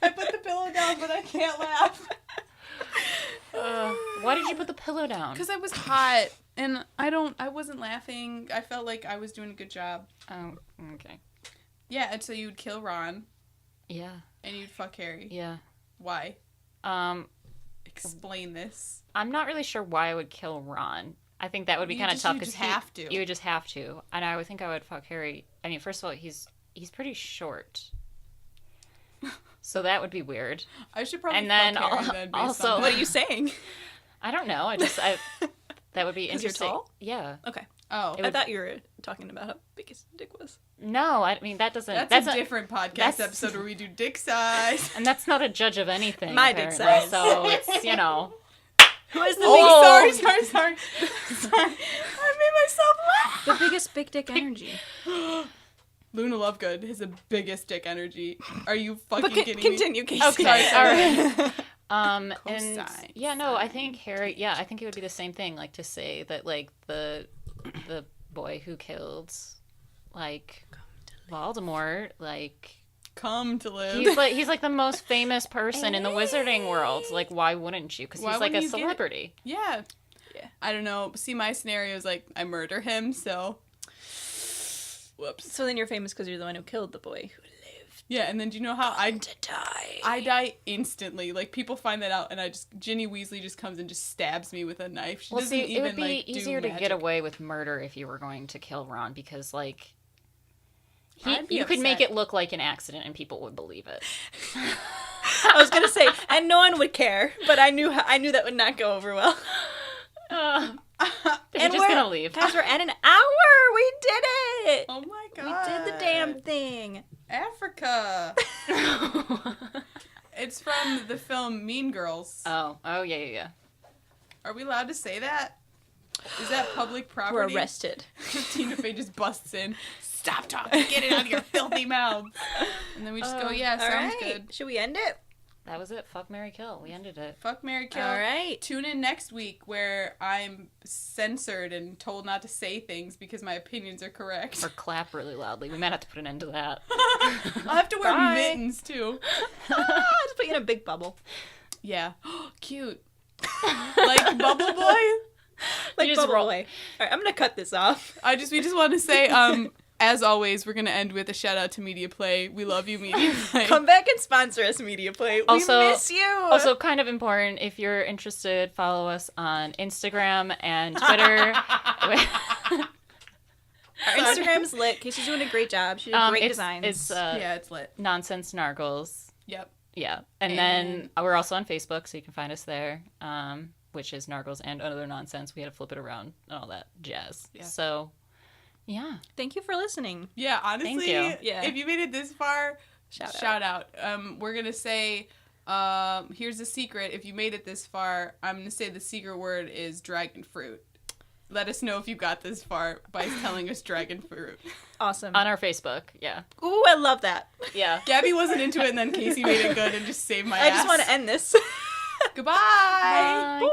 S1: put the pillow down, but I can't laugh.
S2: Why did you put the pillow down?
S1: Because I was hot, and I wasn't laughing. I felt like I was doing a good job.
S2: Oh, okay.
S1: Yeah, and so you'd kill Ron.
S2: Yeah.
S1: And you'd fuck Harry.
S2: Yeah.
S1: Why? Explain this.
S2: I'm not really sure why I would kill Ron. I think that would be kind of tough because you would just have to. And I would think I would fuck Harry. I mean, first of all, he's pretty short. So that would be weird.
S1: I should probably
S2: and then
S1: fuck Harry then based
S2: also
S1: on
S3: What are you saying?
S2: I don't know. That would be interesting.
S3: You're tall?
S2: Yeah.
S3: Okay.
S1: Oh.
S3: I thought you were talking about how big his dick was.
S2: No, I mean, that doesn't...
S1: That's a different podcast episode where we do dick size.
S2: And that's not a judge of anything,
S3: My
S2: apparently.
S3: dick size.
S2: So it's, you know...
S3: Who is the
S1: Sorry. Sorry. I made myself laugh.
S3: The biggest big dick energy.
S1: Luna Lovegood has the biggest dick energy. Are you fucking kidding me?
S3: Continue, Casey.
S2: Okay, all right. And
S1: Cosine.
S2: yeah, no, I think Harry. Yeah, I think it would be the same thing. Like to say that, like the boy who killed, like Voldemort, like
S1: come to live.
S2: he's like the most famous person in the wizarding world. Like, why wouldn't you? Because he's like a celebrity.
S1: Yeah. I don't know. See, my scenario is like I murder him, so. Whoops.
S3: So then you're famous because you're the one who killed the boy who lived.
S1: Yeah, and then do you know how
S3: to die?
S1: I die instantly. Like people find that out, and Ginny Weasley just comes and just stabs me with a knife. She doesn't even
S2: it would be
S1: like
S2: easier
S1: do
S2: to
S1: magic.
S2: get away with murder if you were going to kill Ron because like.
S1: I'd be
S2: You could make
S1: upset.
S2: it look like an accident and people would believe it.
S3: I was gonna say, and no one would care, but I knew that would not go over well.
S2: They're
S3: And
S2: just gonna leave.
S3: Guys, we're at an hour. We did it.
S1: Oh my god.
S3: We did the damn thing.
S1: Africa. It's from the film Mean Girls.
S2: Oh, yeah.
S1: Are we allowed to say that? Is that public property?
S3: We're arrested.
S1: Tina Fey just busts in. Stop talking. Get it out of your filthy mouth. And then we just go, yeah, sounds good.
S3: Should we end it?
S2: That was it. Fuck, marry, kill. We ended it.
S1: Fuck, marry, kill.
S3: All right.
S1: Tune in next week where I'm censored and told not to say things because my opinions are correct.
S2: Or clap really loudly. We might have to put an end to that.
S1: I'll have to wear
S3: Bye.
S1: mittens too.
S3: Just put you in a big bubble.
S1: Yeah. Cute. Like Bubble Boy?
S3: Like
S2: just
S3: bubble
S2: roll.
S3: away. All right, I'm gonna cut this off.
S1: We just want to say, as always, we're gonna end with a shout out to Media Play. We love you, Media Play.
S3: Come back and sponsor us, Media Play.
S2: Also-
S3: we miss you.
S2: Also, kind of important, if you're interested, follow us on Instagram and Twitter.
S3: our Instagram's lit. Casey's doing a great job. She did great designs.
S2: It's
S1: Yeah, it's lit.
S2: Nonsense Nargles.
S1: Yep.
S2: Yeah. And then we're also on Facebook, so you can find us there, which is Nargles and Other Nonsense. We had to flip it around and all that jazz.
S1: Yeah.
S2: So, yeah.
S3: Thank you for listening.
S1: Yeah, honestly,
S2: Thank you.
S3: Yeah.
S1: if you made it this far,
S3: Shout
S1: out. We're gonna say, here's a secret. If you made it this far, I'm gonna say the secret word is dragon fruit. Let us know if you got this far by telling us dragon fruit.
S3: Awesome.
S2: On our Facebook. Yeah.
S3: Ooh, I love that.
S2: Yeah.
S1: Gabby wasn't into it, and then Casey made it good and just saved my
S3: I
S1: ass.
S3: just want to end this.
S1: Goodbye.
S2: Bye.
S3: Bye.